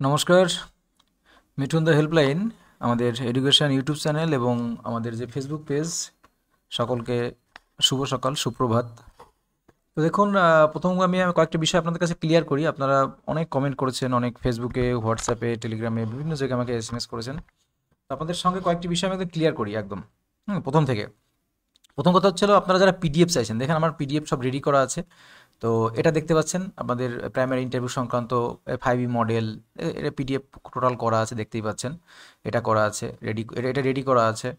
নমস্কার, Mithun the helpline আমাদের education YouTube channel এবং আমাদের যে ফেসবুক পেজ, সকলকে শুভ সকাল, সুপ্রভাত। তো দেখুন, প্রথম আমি কয়েকটা বিষয় আপনাদের কাছে ক্লিয়ার করি। আপনারা অনেক কমেন্ট করেছেন, অনেক ফেসবুকে, হোয়াটসঅ্যাপে, টেলিগ্রামে, বিভিন্ন জায়গায় আমাকে এসএমএস করেছেন। তো আপনাদের সঙ্গে কয়েকটি বিষয় আমি ক্লিয়ার করি একদম প্রথম থেকে। প্রথম কথা হচ্ছিল, আপনারা যারা পিডিএফ চাইছেন, দেখেন আমার পিডিএফ সব রেডি করা আছে। তো এটা দেখতে পাচ্ছেন আপনাদের প্রাইমারি ইন্টারভিউ সংক্রান্ত 5E মডেল, এটা পিডিএফ টোটাল করা আছে, দেখতেই পাচ্ছেন। এটা করা আছে রেডি, এটা রেডি করা আছে।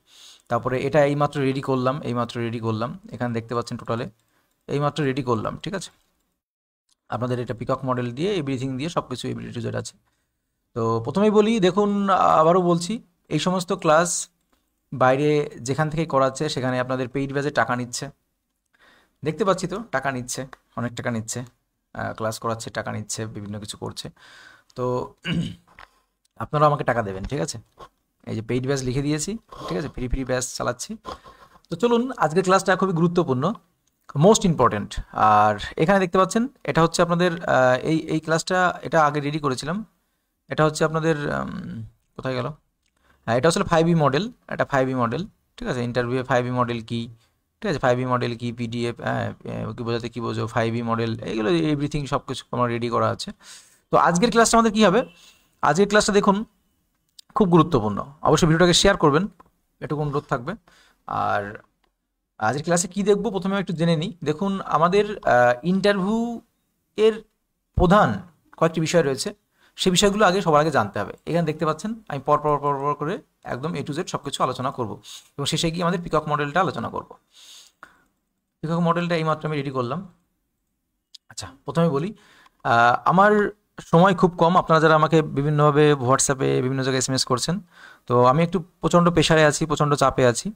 তারপরে এটা এইমাত্র রেডি করলাম, এখানে দেখতে পাচ্ছেন টোটালে এইমাত্র রেডি করলাম, ঠিক আছে। আপনাদের এটা পিকক মডেল দিয়ে, এভরিথিং দিয়ে, সব কিছু এবিলিটি টু জেড আছে। তো প্রথমেই বলি, দেখুন আবারও বলছি, এই সমস্ত ক্লাস বাইরে যেখান থেকে করাচ্ছে সেখানে আপনাদের পেইড ব্যাচে টাকা নিচ্ছে, দেখতে পাচ্ছি তো টাকা নিচ্ছে, অনেক টাকা নিচ্ছে। ক্লাস করাচ্ছে, টাকা নিচ্ছে, বিভিন্ন কিছু করছে। তো আপনারা আমাকে টাকা দেবেন, ঠিক আছে। এই যে পেইড ব্যাচ লিখে দিয়েছি, ঠিক আছে, ফ্রি ব্যাচ চালাচ্ছি। তো চলুন, আজকের ক্লাসটা খুবই গুরুত্বপূর্ণ, মোস্ট ইম্পর্ট্যান্ট। আর এখানে দেখতে পাচ্ছেন, এটা হচ্ছে আপনাদের এই ক্লাসটা, এটা আগে রেডি করেছিলাম। এটা হচ্ছে আপনাদের কোথায় গেল, হ্যাঁ, এটা আসলে 5E মডেল, এটা 5E মডেল, ঠিক আছে। ইন্টারভিউ 5E মডেল কি, ঠিক আছে, 5E মডেল কি, পিডিএফ, হ্যাঁ, কি বোঝাতে কী বোঝো, 5E মডেল, এইগুলো এভরিথিং সব কিছু আমার রেডি করা আছে। তো আজকের ক্লাসটা আমাদের কী হবে, আজকের ক্লাসটা দেখুন খুব গুরুত্বপূর্ণ, অবশ্যই ভিডিওটাকে শেয়ার করবেন, এটুকু অনুরোধ থাকবে। আর আজকের ক্লাসে কী দেখবো প্রথমে একটু জেনে নিই। দেখুন, আমাদের ইন্টারভিউ এর প্রধান কয়েকটি বিষয় রয়েছে, সেই বিষয়গুলো আগে সবার আগে জানতে হবে। এখানে দেখতে পাচ্ছেন আমি পর করে একদম A to Z সব কিছু আলোচনা করব, এবং শেষে গিয়ে আমাদের পিকক মডেলটা আলোচনা করব। পিকক মডেলটা এইমাত্র আমি রেডি করলাম। আচ্ছা, প্রথমে বলি, আমার সময় খুব কম। আপনারা যারা আমাকে বিভিন্নভাবে হোয়াটসঅ্যাপে, বিভিন্ন জায়গায় এসএমএস করছেন, তো আমি একটু প্রচণ্ড প্রেশারে আছি, প্রচণ্ড চাপে আছি।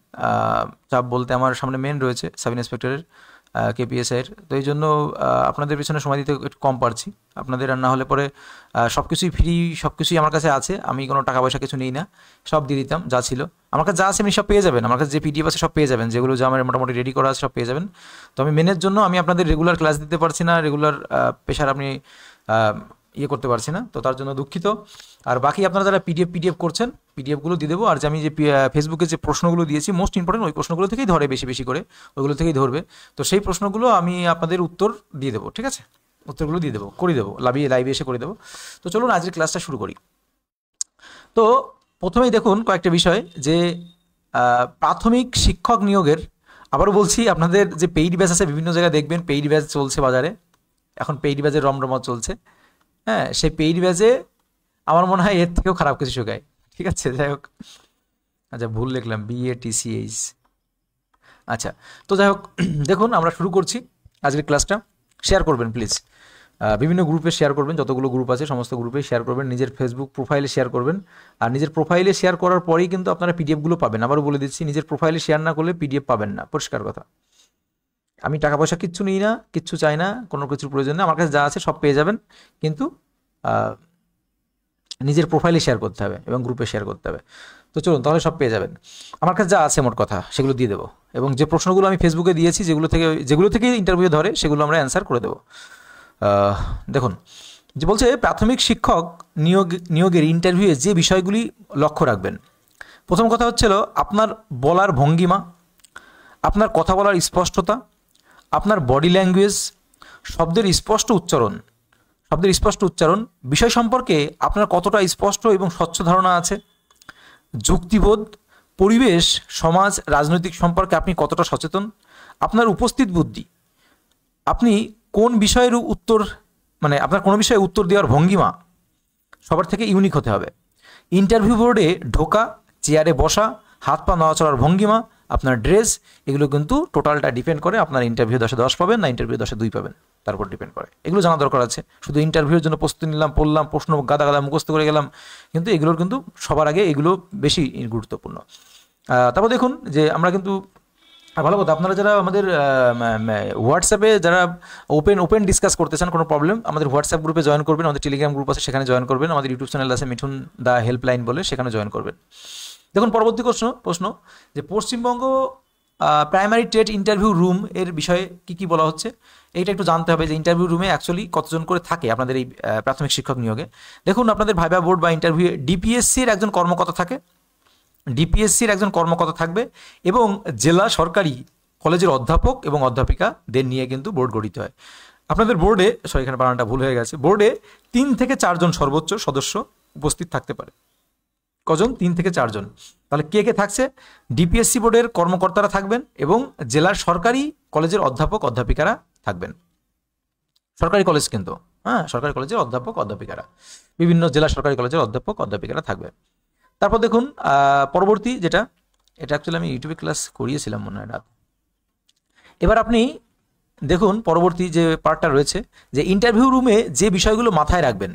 চাপ বলতে আমার সামনে মেন রয়েছে সাব ইন্সপেক্টরের, কেপিএসআইয়ের। তো এই জন্য আপনাদের পিছনে সময় দিতে একটু কম পারছি। আপনাদের আর না হলে পরে সব কিছুই ফ্রি, সব কিছুই আমার কাছে আছে, আমি কোনো টাকা পয়সা কিছু নিই না, সব দিয়ে দিতাম যা ছিল আমার কাছে, যা আছে আপনি সব পেয়ে যাবেন। আমার কাছে যে পিডিএফ আছে সব পেয়ে যাবেন, যেগুলো যা আমার মোটামুটি রেডি করা আছে সব পেয়ে যাবেন। তো আমি মেনের জন্য আমি আপনাদের রেগুলার ক্লাস দিতে পারছি না, রেগুলার প্রেশার আপনি ইয়ে করতে পারছি না, তো তার জন্য দুঃখিত। আর বাকি আপনারা যারা পিডিএফ করছেন, পিডিএফগুলো দিয়ে দেবো। আর যে আমি যে ফেসবুকে যে প্রশ্নগুলো দিয়েছি, মোস্ট ইম্পর্টেন্ট, ওই প্রশ্নগুলো থেকেই ধরে, বেশি বেশি করে ওইগুলো থেকেই ধরবে। তো সেই প্রশ্নগুলো আমি আপনাদের উত্তর দিয়ে দেবো, ঠিক আছে, উত্তরগুলো দিয়ে দেবো, করে দেবো, লাইভে এসে করে দেবো। তো চলুন আজকের ক্লাসটা শুরু করি। তো প্রথমেই দেখুন কয়েকটা বিষয়, যে প্রাথমিক শিক্ষক নিয়োগের, আবারও বলছি, আপনাদের যে পেইড ব্যাচ আছে, বিভিন্ন জায়গায় দেখবেন পেইড ব্যাচ চলছে বাজারে, এখন পেইড ব্যাচের রমরমা চলছে। হ্যাঁ, সেই পেইড ব্যাচে আমার মনে হয় এর থেকেও খারাপ কিছু শেখায়, ঠিক আছে, যাই হোক। আচ্ছা, ভুল লিখলাম, BATCH। আচ্ছা, তো যাই হোক, দেখুন আমরা শুরু করছি আজকের ক্লাসটা। শেয়ার করবেন প্লিজ, বিভিন্ন গ্রুপে শেয়ার করবেন, যতগুলো গ্রুপ আছে সমস্ত গ্রুপে শেয়ার করবেন, নিজের ফেসবুক প্রোফাইলে শেয়ার করবেন। আর নিজের প্রোফাইলে শেয়ার করার পরেই কিন্তু আপনারা পিডিএফগুলো পাবেন। আবারও বলে দিচ্ছি, নিজের প্রোফাইলে শেয়ার না করলে পিডিএফ পাবেন না, পরিষ্কার কথা। আমি টাকা পয়সা কিচ্ছু নিই না, কিচ্ছু চাই না, কোনো কিছুর প্রয়োজন নেই, আমার কাছে যা আছে সব পেয়ে যাবেন। কিন্তু নিজের প্রোফাইলে শেয়ার করতে হবে এবং গ্রুপে শেয়ার করতে হবে। তো চলুন, তাহলে সব পেয়ে যাবেন। আমার কাছে যা আছে মোট কথা সেগুলো দিয়ে দেবো, এবং যে প্রশ্নগুলো আমি ফেসবুকে দিয়েছি, যেগুলো থেকে ইন্টারভিউ ধরে, সেগুলো আমরা অ্যান্সার করে দেবো। দেখুন, যে বলছে প্রাথমিক শিক্ষক নিয়োগের ইন্টারভিউয়ে যে বিষয়গুলি লক্ষ্য রাখবেন। প্রথম কথা হচ্ছিল আপনার বলার ভঙ্গিমা, আপনার কথা বলার স্পষ্টতা, আপনার বডি ল্যাঙ্গুয়েজ, শব্দের স্পষ্ট উচ্চারণ, বিষয় সম্পর্কে আপনার কতটা স্পষ্ট এবং স্বচ্ছ ধারণা আছে, যুক্তিবোধ, পরিবেশ, সমাজ, রাজনৈতিক সম্পর্কে আপনি কতটা সচেতন, আপনার উপস্থিত বুদ্ধি, আপনি কোন বিষয়ের উত্তর, মানে আপনার কোনো বিষয়ে উত্তর দেওয়ার ভঙ্গিমা সবার থেকে ইউনিক হতে হবে। ইন্টারভিউ বোর্ডে ঢোকা, চেয়ারে বসা, হাত পা নড়াচড়ার ভঙ্গিমা, আপনার ড্রেস, এগুলো কিন্তু টোটালটা ডিপেন্ড করে আপনার ইন্টারভিউ 10-এ 10 পাবেন না ইন্টারভিউ 10-এ 2 পাবেন, তার উপর ডিপেন্ড করে। এগুলো জানা দরকার আছে। শুধু ইন্টারভিউর জন্য প্রস্তুতি নিলাম, পড়লাম, প্রশ্ন গাদা মুখস্থ করে গেলাম, কিন্তু এগুলোর কিন্তু সবার আগে এগুলো বেশি গুরুত্বপূর্ণ। তারপর দেখুন যে আমরা কিন্তু, ভালো কথা, আপনারা যারা আমাদের হোয়াটসঅ্যাপে যারা ওপেন ডিসকাস করতে চান, কোনো প্রবলেম, আমাদের হোয়াটসঅ্যাপ গ্রুপে জয়েন করবেন, আমাদের টেলিগ্রাম গ্রুপ আছে সেখানে জয়েন করবেন, আমাদের ইউটিউব চ্যানেল আছে মিঠুন দ্য হেল্পলাইন বলে, সেখানে জয়েন করবেন। দেখুন পরবর্তী প্রশ্ন, যে Paschimbanga primary trade interview room এর বিষয়ে কি বলা হচ্ছে এইটা একটু জানতে হবে যে ইন্টারভিউ রুমে অ্যাকচুয়ালি কতজন করে থাকে আপনাদের এই প্রাথমিক শিক্ষক নিয়োগে। দেখুন আপনাদের ভাইবা বোর্ড বা ইন্টারভিউ ডিপিএসসির একজন কর্মকর্তা থাকে, ডিপিএসসির একজন কর্মকর্তা থাকবে এবং জেলা সরকারি কলেজের অধ্যাপক এবং অধ্যাপিকাদের নিয়ে কিন্তু বোর্ড গঠিত হয়। আপনাদের বোর্ডে এখানে বানানটা ভুল হয়ে গেছে, বোর্ডে 3 থেকে 4 জন সর্বোচ্চ সদস্য উপস্থিত থাকতে পারে। কজন? 3 থেকে 4 জন। তাহলে কে থাকছে? ডিপিএসসি বোর্ডের কর্মকর্তারা থাকবেন এবং জেলার সরকারি কলেজের অধ্যাপক অধ্যাপিকারা থাকবেন। সরকারি কলেজ কিন্তু, সরকারি কলেজের অধ্যাপক অধ্যাপিকারা, বিভিন্ন জেলা সরকারি কলেজের অধ্যাপক অধ্যাপিকারা থাকবে। তারপর দেখুন পরবর্তী যেটা, এটা অ্যাকচুয়ালি আমি ইউটিউবে ক্লাস করিয়েছিলাম মনে হয় রাত। এবার আপনি দেখুন পরবর্তী যে পার্টটা রয়েছে যে ইন্টারভিউ রুমে যে বিষয়গুলো মাথায় রাখবেন।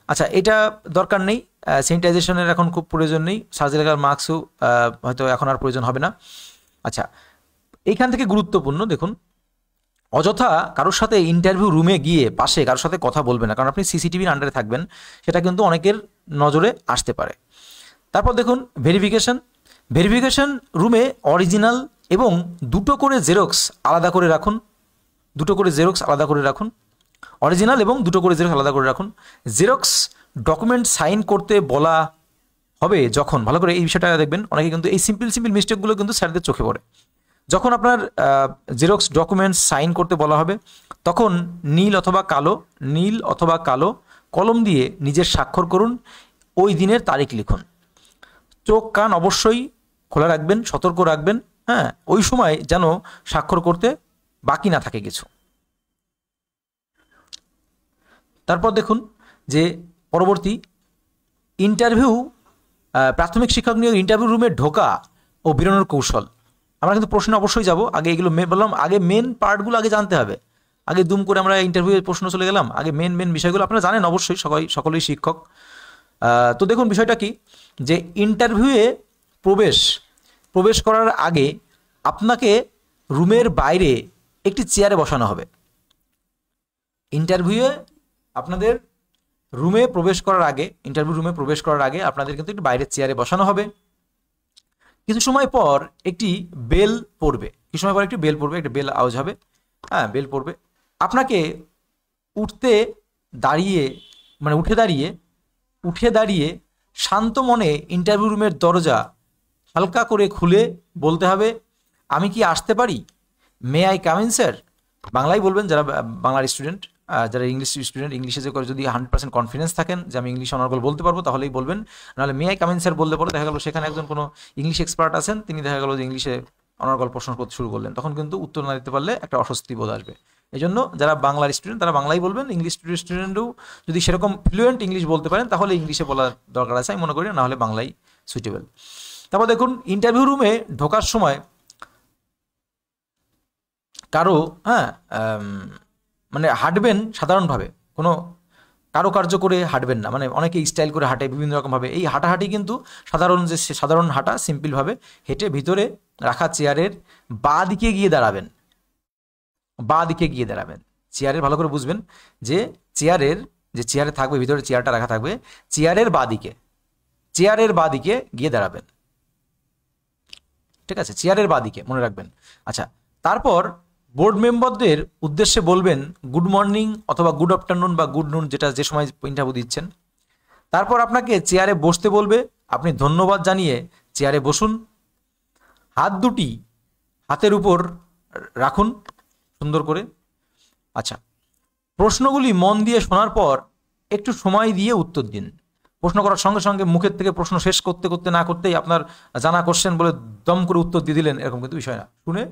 আচ্ছা, এটা দরকার নেই, স্যানিটাইজেশনের এখন খুব প্রয়োজন নেই, সার্জিক্যাল মাস্কও হয়তো এখন আর প্রয়োজন হবে না। আচ্ছা, এইখান থেকে গুরুত্বপূর্ণ দেখুন, অযথা কারোর সাথে ইন্টারভিউ রুমে গিয়ে পাশে কারোর সাথে কথা বলবে না, কারণ আপনি সিসিটিভির আন্ডারে থাকবেন, সেটা কিন্তু অনেকের নজরে আসতে পারে। তারপর দেখুন ভেরিফিকেশন রুমে অরিজিনাল এবং 2টো করে জেরক্স আলাদা করে রাখুন, 2টো করে জেরক্স আলাদা করে রাখুন, অরিজিনাল এবং 2টো করে জেরক্স আলাদা করে রাখুন। জেরক্স ডকুমেন্ট সাইন করতে বলা হবে যখন, ভালো করে এই বিষয়টা দেখবেন, অনেকে কিন্তু এই সিম্পল মিস্টেকগুলো কিন্তু স্যারদের চোখে পড়ে। যখন আপনার জেরক্স ডকুমেন্টস সাইন করতে বলা হবে তখন নীল অথবা কালো কলম দিয়ে নিজের স্বাক্ষর করুন, ওই দিনের তারিখ লিখুন। চোখ কান অবশ্যই খোলা রাখবেন, সতর্ক রাখবেন, ওই সময় যেন স্বাক্ষর করতে বাকি না থাকে কিছু। তারপর দেখুন যে পরবর্তী ইন্টারভিউ, প্রাথমিক শিক্ষক নিয়োগ ইন্টারভিউ রুমে ঢোকা ও বেরোনোর কৌশল। আমরা কিন্তু প্রশ্ন অবশ্যই যাব, আগে এগুলো বললাম, আগে মেন পার্টগুলো আগে জানতে হবে। আগে দুম করে আমরা ইন্টারভিউয়ের প্রশ্ন চলে গেলাম, আগে মেন বিষয়গুলো আপনারা জানেন অবশ্যই, সকলেই শিক্ষক। তো দেখুন বিষয়টা কি, যে ইন্টারভিউয়ে প্রবেশ করার আগে আপনাকে রুমের বাইরে একটি চেয়ারে বসানো হবে। ইন্টারভিউয়ে আপনাদের ইন্টারভিউ রুমে প্রবেশ করার আগে আপনাদের কিন্তু একটি বাইরের চেয়ারে বসানো হবে। কিছু সময় পর একটি বেল পড়বে, একটা বেল আওয়াজ হবে, বেল পড়বে। আপনাকে উঠে দাঁড়িয়ে শান্ত মনে ইন্টারভিউ রুমের দরজা হালকা করে খুলে বলতে হবে, আমি কি আসতে পারি? May I come in sir? বাংলায় বলবেন যারা বাংলার স্টুডেন্ট, যারা ইংলিশ স্টুডেন্ট, ইংলিশে যদি 100% কনফিডেন্স থাকেন যে আমি ইংলিশ অনার্গল বলতে পারবো তাহলেই বলবেন, নাহলে may I come in sir বলতে পরে দেখা গেল সেখানে একজন কোনো ইংলিশ এক্সপার্ট আছেন, তিনি দেখা গেল যে ইংলিশে অনার্গল প্রশ্ন করতে শুরু করলেন, তখন কিন্তু উত্তর না দিতে পারলে একটা অস্বস্তি বোধ আসবে। এই জন্য যারা বাংলার স্টুডেন্ট তারা বাংলাই বলবেন, ইংলিশ স্টুডেন্টও যদি সেরকম ফ্লুয়েন্ট ইংলিশ বলতে পারেন তাহলে ইংলিশে বলার দরকার আছে আমি মনে করি, না হলে বাংলাই সুইটেবল। তারপর দেখুন ইন্টারভিউ রুমে ঢোকার সময় কারো মানে হাঁটবেন সাধারণভাবে, কোনো কারুকার্য করে হাঁটবেন না, মানে অনেকে স্টাইল করে হাঁটে বিভিন্ন রকমভাবে, এই হাঁটাহাঁটি কিন্তু সাধারণ হাঁটা, সিম্পলভাবে হেঁটে ভিতরে রাখা চেয়ারের বাঁ দিকে গিয়ে দাঁড়াবেন। চেয়ারের ভালো করে বুঝবেন যে চেয়ারে থাকবে, ভিতরে চেয়ারটা রাখা থাকবে, চেয়ারের বাঁ দিকে গিয়ে দাঁড়াবেন, ঠিক আছে? চেয়ারের বাঁ দিকে মনে রাখবেন। আচ্ছা, তারপর বোর্ড মেম্বারদের উদ্দেশ্যে বলবেন গুড মর্নিং অথবা গুড আফটারনুন বা গুড নুন, যেটা যে সময় ইন্টারভিউ দিচ্ছেন। তারপর আপনাকে চেয়ারে বসতে বলবে, আপনি ধন্যবাদ জানিয়ে চেয়ারে বসুন, হাত দুটি হাতের উপর রাখুন সুন্দর করে। আচ্ছা, প্রশ্নগুলি মন দিয়ে শোনার পর একটু সময় দিয়ে উত্তর দিন। প্রশ্ন করার সঙ্গে সঙ্গে মুখের থেকে প্রশ্ন শেষ করতে না করতেই আপনার জানা কোশ্চেন বলে দম করে উত্তর দিয়ে দিলেন, এরকম কিন্তু বিষয় না। শুনে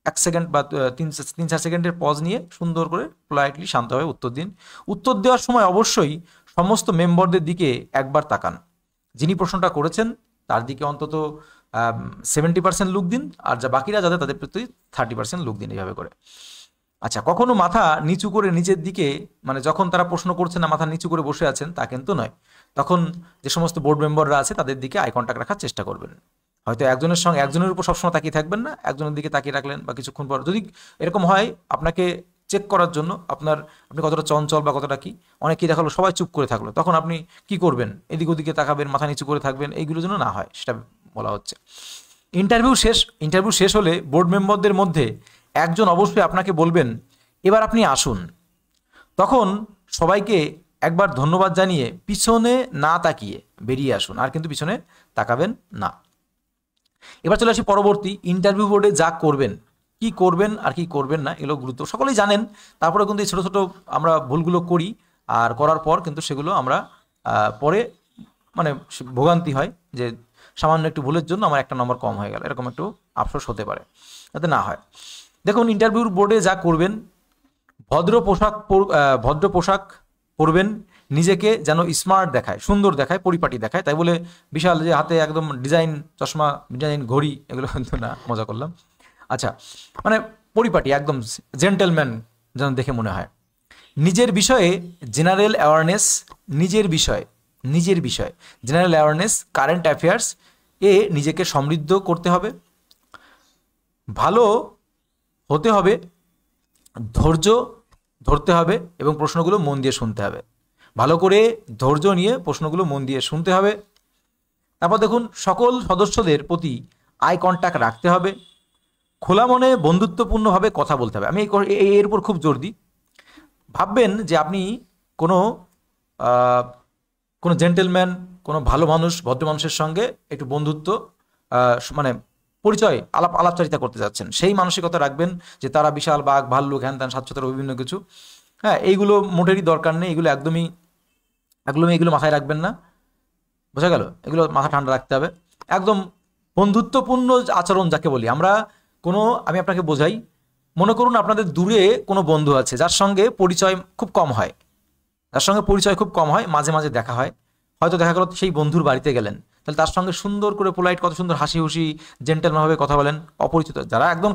1 সেকেন্ড বা 3-4 সেকেন্ডের পজ নিয়ে সুন্দর করে পোলাইটলি শান্তভাবে উত্তর দিন। উত্তর দেওয়ার সময় অবশ্যই সমস্ত মেম্বারদের দিকে একবার তাকান, যিনি প্রশ্নটা করেছেন তার দিকে অন্তত 70% লুক দিন, আর যা বাকিরা যাদের তাদের প্রতি 30% লুক দিন, এইভাবে করে। আচ্ছা, কখনো মাথা নিচু করে নিচের দিকে, মানে যখন তারা প্রশ্ন করছেন না মাথা নিচু করে বসে আছেন তা কিন্তু নয়, তখন যে সমস্ত বোর্ড মেম্বাররা আছে তাদের দিকে আই কন্ট্যাক্ট রাখার চেষ্টা করবেন। হয়তো একজনের উপর সবসময় তাকিয়ে থাকবেন না, একজনের দিকে তাকিয়ে রাখলেন, বা কিছুক্ষণ পর যদি এরকম হয় আপনাকে চেক করার জন্য আপনি কতটা চঞ্চল বা কতটা কি, অনেকেই দেখালো সবাই চুপ করে থাকলো, তখন আপনি কি করবেন? এদিক ওদিকে তাকাবেন, মাথা নিচু করে থাকবেন, এইগুলোর জন্য না হয় সেটা বলা হচ্ছে। ইন্টারভিউ শেষ হলে বোর্ড মেম্বারদের মধ্যে একজন অবশ্যই আপনাকে বলবেন, এবার আপনি আসুন। তখন সবাইকে একবার ধন্যবাদ জানিয়ে পিছনে না তাকিয়ে বেরিয়ে আসুন, আর কিন্তু পিছনে তাকাবেন না। এবার চলে আসি পরবর্তী, ইন্টারভিউ বোর্ডে যা করবেন, কি করবেন আর কি করবেন না, এগুলো গুরুত্ব সকলেই জানেন। তারপরে কিন্তু এই ছোটো ছোটো আমরা ভুলগুলো করি, আর করার পর কিন্তু সেগুলো আমরা পরে মানে ভোগান্তি হয় যে সামান্য একটু ভুলের জন্য আমার একটা নম্বর কম হয়ে গেল, এরকম একটু আফসোস হতে পারে, যাতে না হয়। দেখুন, ইন্টারভিউ বোর্ডে যা করবেন, ভদ্র পোশাক পরবেন, নিজেকে যেন স্মার্ট দেখায়, সুন্দর দেখায়, পরিপাটি দেখায়। তাই বলে বিশাল যে হাতে একদম ডিজাইন চশমা, ডিজাইন ঘড়ি, এগুলো কিন্তু না, মজা করলাম। আচ্ছা, মানে পরিপাটি, একদম জেন্টেলম্যান যেন দেখে মনে হয়। নিজের বিষয়ে জেনারেল অ্যাওয়ারনেস, নিজের বিষয় জেনারেল অ্যাওয়ারনেস, কারেন্ট অ্যাফেয়ার্স এ নিজেকে সমৃদ্ধ করতে হবে। ভালো হতে হবে, ধৈর্য ধরতে হবে এবং প্রশ্নগুলো মন দিয়ে শুনতে হবে। ভালো করে ধৈর্য নিয়ে প্রশ্নগুলো মন দিয়ে শুনতে হবে। তারপর দেখুন, সকল সদস্যদের প্রতি আই কন্ট্যাক্ট রাখতে হবে। খোলা মনে বন্ধুত্বপূর্ণভাবে কথা বলতে হবে। আমি এর উপর খুব জোর দিই। ভাববেন যে আপনি কোনো জেন্টেলম্যান, কোনো ভালো মানুষ, ভদ্র মানুষের সঙ্গে একটু বন্ধুত্ব মানে পরিচয় আলাপচারিতা করতে যাচ্ছেন, সেই মানসিকতা রাখবেন যে তারা বিশাল বাঘ, ভাল্লুক, হ্যান ত্যান, স্বাচ্ছতর বিভিন্ন কিছু। হ্যাঁ, এইগুলো মোটেরই দরকার নেই, এগুলো একদমই এগুলো মাথায় রাখবেন না, বোঝা গেল? এগুলো মাথা ঠান্ডা রাখতে হবে। একদম বন্ধুত্বপূর্ণ আচরণ যাকে বলি আমরা, আমি আপনাকে বোঝাই, মনে করুন আপনাদের দূরে কোনো বন্ধু আছে যার সঙ্গে পরিচয় খুব কম হয়, মাঝে মাঝে দেখা হয়, হয়তো দেখা গেল সেই বন্ধুর বাড়িতে গেলেন, তাহলে তার সঙ্গে সুন্দর করে পোলাইট, কত সুন্দর হাসি হুসি জেন্টেলম্যানভাবে কথা বলেন। অপরিচিত যারা একদম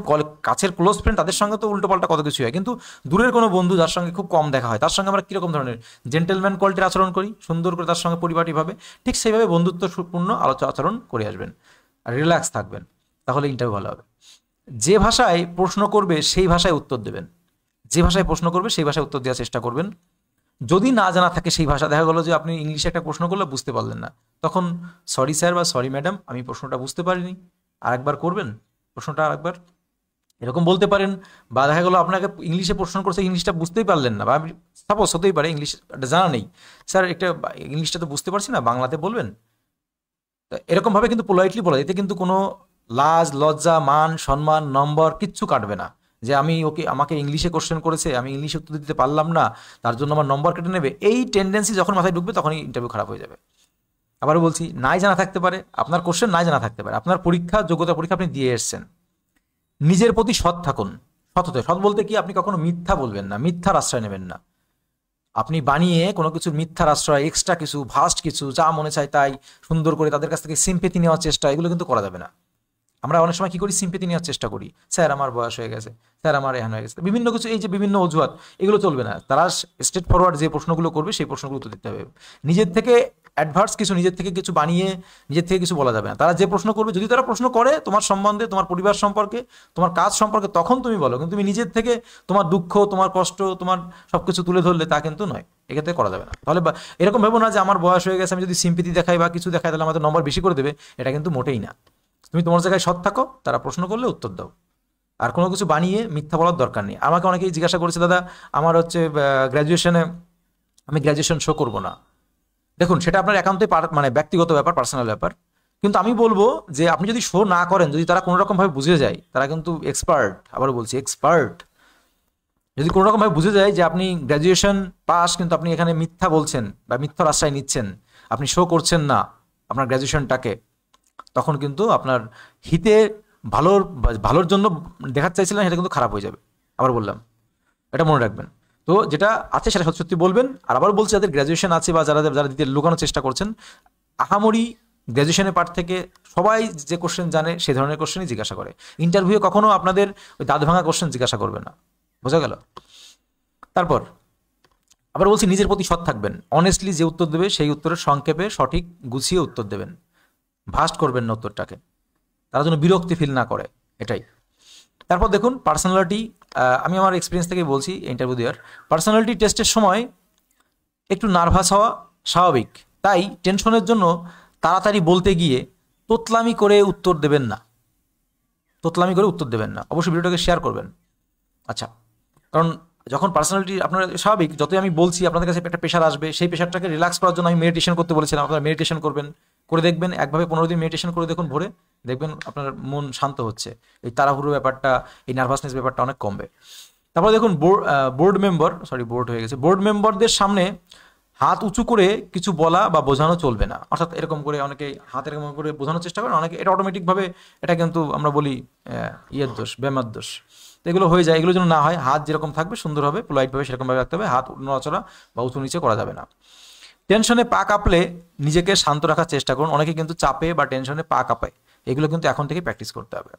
কাছের ক্লোজ ফ্রেন্ড তাদের সঙ্গে তো উল্টোপাল্টা কত কিছু হয়, কিন্তু দূরের কোনো বন্ধু যার সঙ্গে খুব কম দেখা হয়, তার সঙ্গে আমরা কীরকম ধরনের জেন্টেলম্যান কোয়ালিটির আচরণ করি, সুন্দর করে তার সঙ্গে পরিপাটিভাবে, ঠিক সেইভাবে বন্ধুত্বপূর্ণ আচরণ করে আসবেন আর রিল্যাক্স থাকবেন, তাহলে ইন্টারভিউ ভালো হবে। যে ভাষায় প্রশ্ন করবে সেই ভাষায় উত্তর দেবেন, উত্তর দেওয়ার চেষ্টা করবেন। যদি না জানা থাকে সেই ভাষা, দেখা গেলো যে আপনি ইংলিশে একটা প্রশ্ন করলে বুঝতে পারলেন না, তখন সরি স্যার বা সরি ম্যাডাম, আমি প্রশ্নটা বুঝতে পারিনি, আরেকবার করবেন প্রশ্নটা, আরেকবার এরকম বলতে পারেন। বা দেখা গেলো আপনাকে ইংলিশে প্রশ্ন করছে, ইংলিশটা বুঝতেই পারলেন না, বা সাপোজ হতেই পারে ইংলিশটা জানা নেই, স্যার একটা ইংলিশটা তো বুঝতে পারছি না, বাংলাতে বলবেন। এরকমভাবে কিন্তু পোলাইটলি বলা, এতে কিন্তু কোনো লাজ, লজ্জা, মান, সম্মান, নম্বর কিচ্ছু কাটবে না। যে আমাকে ইংলিশে কোশ্চেন করেছে, আমি ইংলিশে উত্তর দিতে পারলাম না, তার জন্য আমার নম্বর কেটে নেবে, এই টেন্ডেন্সি যখন মাথায় ঢুকবে তখনই ইন্টারভিউ খারাপ হয়ে যাবে। আবারও বলছি, নাই জানা থাকতে পারে, আপনার কোশ্চেন নাই জানা থাকতে পারে, আপনার যোগ্যতা পরীক্ষা আপনি দিয়ে এসছেন। নিজের প্রতি সৎ থাকুন, সৎ বলতে কি, আপনি কখনো মিথ্যা বলবেন না, মিথ্যার আশ্রয় নেবেন না। আপনি বানিয়ে কোনো কিছুর মিথ্যার আশ্রয়, এক্সট্রা কিছু, ভাস্ট কিছু, যা মনে চায় তাই সুন্দর করে তাদের কাছ থেকে সিম্পেথি নেওয়ার চেষ্টা, এগুলো কিন্তু করা যাবে না। আমরা অনেক সময় কি করি, সিম্পেথি নেওয়ার চেষ্টা করি, স্যার আমার বয়স হয়ে গেছে, স্যার আমার এখানে হয়ে গেছে, বিভিন্ন কিছু, এই যে বিভিন্ন অজুহাত, এগুলো চলবে না। তারা স্ট্রেট ফরওয়ার্ড যে প্রশ্নগুলো করবে সেই প্রশ্নগুলো উত্তর দিতে হবে। নিজের থেকে নিজের থেকে কিছু বানিয়ে নিজের থেকে কিছু বলা যাবে না। তারা যে প্রশ্ন করবে, যদি তারা প্রশ্ন করে তোমার সম্বন্ধে, তোমার পরিবার সম্পর্কে, তোমার কাজ সম্পর্কে, তখন তুমি বলো, কিন্তু তুমি নিজের থেকে তোমার দুঃখ, তোমার কষ্ট, তোমার সবকিছু তুলে ধরলে তা কিন্তু নয়, এক্ষেত্রে করা যাবে না। তাহলে এরকম ভেবো না যে আমার বয়স হয়ে গেছে, আমি যদি সিম্পেথি দেখাই বা কিছু দেখাই তাহলে আমাদের নম্বর বেশি করে দেবে, এটা কিন্তু মোটেই না। তুমি তোমার জায়গায় সৎ থাকো, তারা প্রশ্ন করলে উত্তর দাও, আর কোনো কিছু বানিয়ে মিথ্যা বলার দরকার নেই। আমাকে অনেকেই জিজ্ঞাসা করেছে, দাদা আমার গ্র্যাজুয়েশনে আমি গ্র্যাজুয়েশন শো করবো না। দেখুন, সেটা আপনার একান্তই ব্যক্তিগত ব্যাপার, পার্সোনাল ব্যাপার, কিন্তু আমি বলবো যে আপনি যদি শো না করেন, যদি তারা কোনো রকমভাবে বুঝে যায়, তারা কিন্তু এক্সপার্ট, আবার বলছি এক্সপার্ট, যদি কোনো রকমভাবে বুঝে যায় যে আপনি গ্র্যাজুয়েশন পাস, কিন্তু আপনি এখানে মিথ্যা বলছেন বা মিথ্যার আশ্রয় নিচ্ছেন, আপনি শো করছেন না আপনার গ্র্যাজুয়েশনটাকে, তখন কিন্তু আপনার হিতে ভালোর জন্য দেখাতে চাইছিলেন, সেটা কিন্তু খারাপ হয়ে যাবে। আবার বললাম, এটা মনে রাখবেন। তো যেটা আছে সেটা সত্যি বলবেন। আর আবার বলছি, যাদের গ্র্যাজুয়েশন আছে বা যারা দিতে লুকানোর চেষ্টা করছেন, আহামরি গ্র্যাজুয়েশনের পার্ট থেকে সবাই যে কোশ্চেন জানে সেই ধরনের কোশ্চেনই জিজ্ঞাসা করে। ইন্টারভিউয়ে কখনো আপনাদের ওই দাঁত ভাঙা কোশ্চেন জিজ্ঞাসা করবে না, বোঝা গেল? তারপর আবার বলছি, নিজের প্রতি সৎ থাকবেন, অনেস্টলি যে উত্তর দেবে সেই উত্তরের সংক্ষেপে সঠিক গুছিয়ে উত্তর দেবেন, ভাস্ট করবেন না উত্তরটাকে, তারা যেন বিরক্তি ফিল না করে, এটাই। তারপর দেখুন, পার্সোনালিটি, আমি আমার এক্সপিরিয়েন্স থেকে বলছি, ইন্টারভিউ দেওয়ার পার্সোনালিটি টেস্টের সময় একটু নার্ভাস হওয়া স্বাভাবিক, তাই টেনশনের জন্য তাড়াতাড়ি বলতে গিয়ে তোতলামি করে উত্তর দেবেন না। তোতলামি করে উত্তর দেবেন না, অবশ্যই ভিডিওটাকে শেয়ার করবেন। আচ্ছা, কারণ যখন পার্সোনালিটি আপনার স্বাভাবিক, যতই আমি বলছি আপনাদের কাছে একটা প্রেশার আসবে, সেই প্রেশারটাকে রিল্যাক্স করার জন্য আমি মেডিটেশন করতে বলেছিলাম। আপনারা মেডিটেশন করবেন, করে দেখবেন একভাবে 15 দিন মেডিটেশন করে দেখুন, ভোরে দেখবেন আপনার মন শান্ত হচ্ছে, এই তাড়াহুড়ো ব্যাপারটা, এই নার্ভাসনেস ব্যাপারটা অনেক কমবে। তারপরে দেখুন বোর্ড মেম্বারদের সামনে হাত উঁচু করে কিছু বলা বা বোঝানো চলবে না। অর্থাৎ এরকম করে অনেকে হাত এরকম করে বোঝানোর চেষ্টা করেন, অনেকে এটা অটোমেটিকভাবে, এটা কিন্তু আমরা বলি ইয়ের দোষ, ব্যায়ামের দোষ। তো এগুলো হয়ে যায়, এগুলো যেন না হয়। হাত যেরকম থাকবে সুন্দরভাবে পোলাইটভাবে সেরকমভাবে রাখতে হবে, হাত নড়াচড়া বা উঁচু নিচে করা যাবে না। টেনশনে পা কাঁপলে নিজেকে শান্ত রাখার চেষ্টা করুন। অনেকে কিন্তু চাপে বা টেনশনে পা কাঁপায়, এগুলো কিন্তু এখন থেকে প্র্যাকটিস করতে হবে।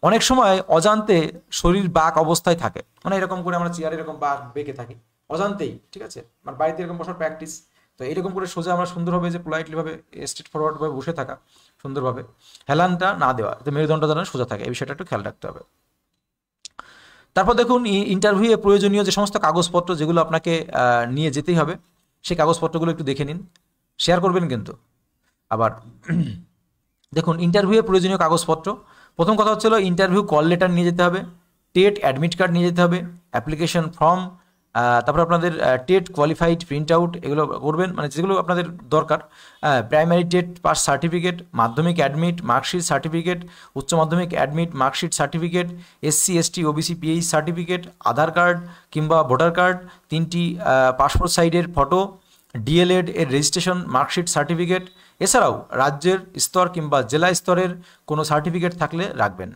অনেক সময় অজান্তে শরীর বাঁক অবস্থায় থাকে, মানে এরকম করে আমরা চেয়ারে এরকম বাঁক বেঁকে থাকি অজান্তেই, ঠিক আছে, মানে বাড়িতে এরকম বসার প্র্যাকটিস। তো এরকম করে সোজা আমরা সুন্দরভাবে যে পোলাইটলি ভাবে স্ট্রেট ফরওয়ার্ড ভাবে বসে থাকা, সুন্দরভাবে হেলানটা না দেওয়া, যাতে মেরুদণ্ড যেন সোজা থাকে, এই বিষয়টা একটু খেয়াল রাখতে হবে। তারপর দেখুন ইন্টারভিউয়ে প্রয়োজনীয় যে সমস্ত কাগজপত্র যেগুলো আপনাকে নিয়ে যেতেই হবে, সেই কাগজপত্রগুলো একটু দেখে নিন, শেয়ার করবেন কিন্তু। আবার দেখুন ইন্টারভিউয়ে প্রয়োজনীয় কাগজপত্র, প্রথম কথা হচ্ছিল ইন্টারভিউ কল লেটার নিয়ে যেতে হবে, টেট অ্যাডমিট কার্ড নিয়ে যেতে হবে, অ্যাপ্লিকেশন ফর্ম, তারপর আপনাদের টেট কোয়ালিফাইড প্রিন্ট আউট, এগুলো করবেন, মানে যেগুলো আপনাদের দরকার। Primary TET pass certificate, Madhyamik admit marksheet certificate, Uchcha Madhyamik admit marksheet certificate, SC ST OBC PH certificate, Aadhaar card কিংবা ভোটার কার্ড, 3টি পাসপোর্ট সাইজের ফটো, DLED এর রেজিস্ট্রেশন মার্কশিট সার্টিফিকেট, এছাড়াও রাজ্যের স্তর কিংবা জেলা স্তরের কোনো সার্টিফিকেট থাকলে রাখবেন।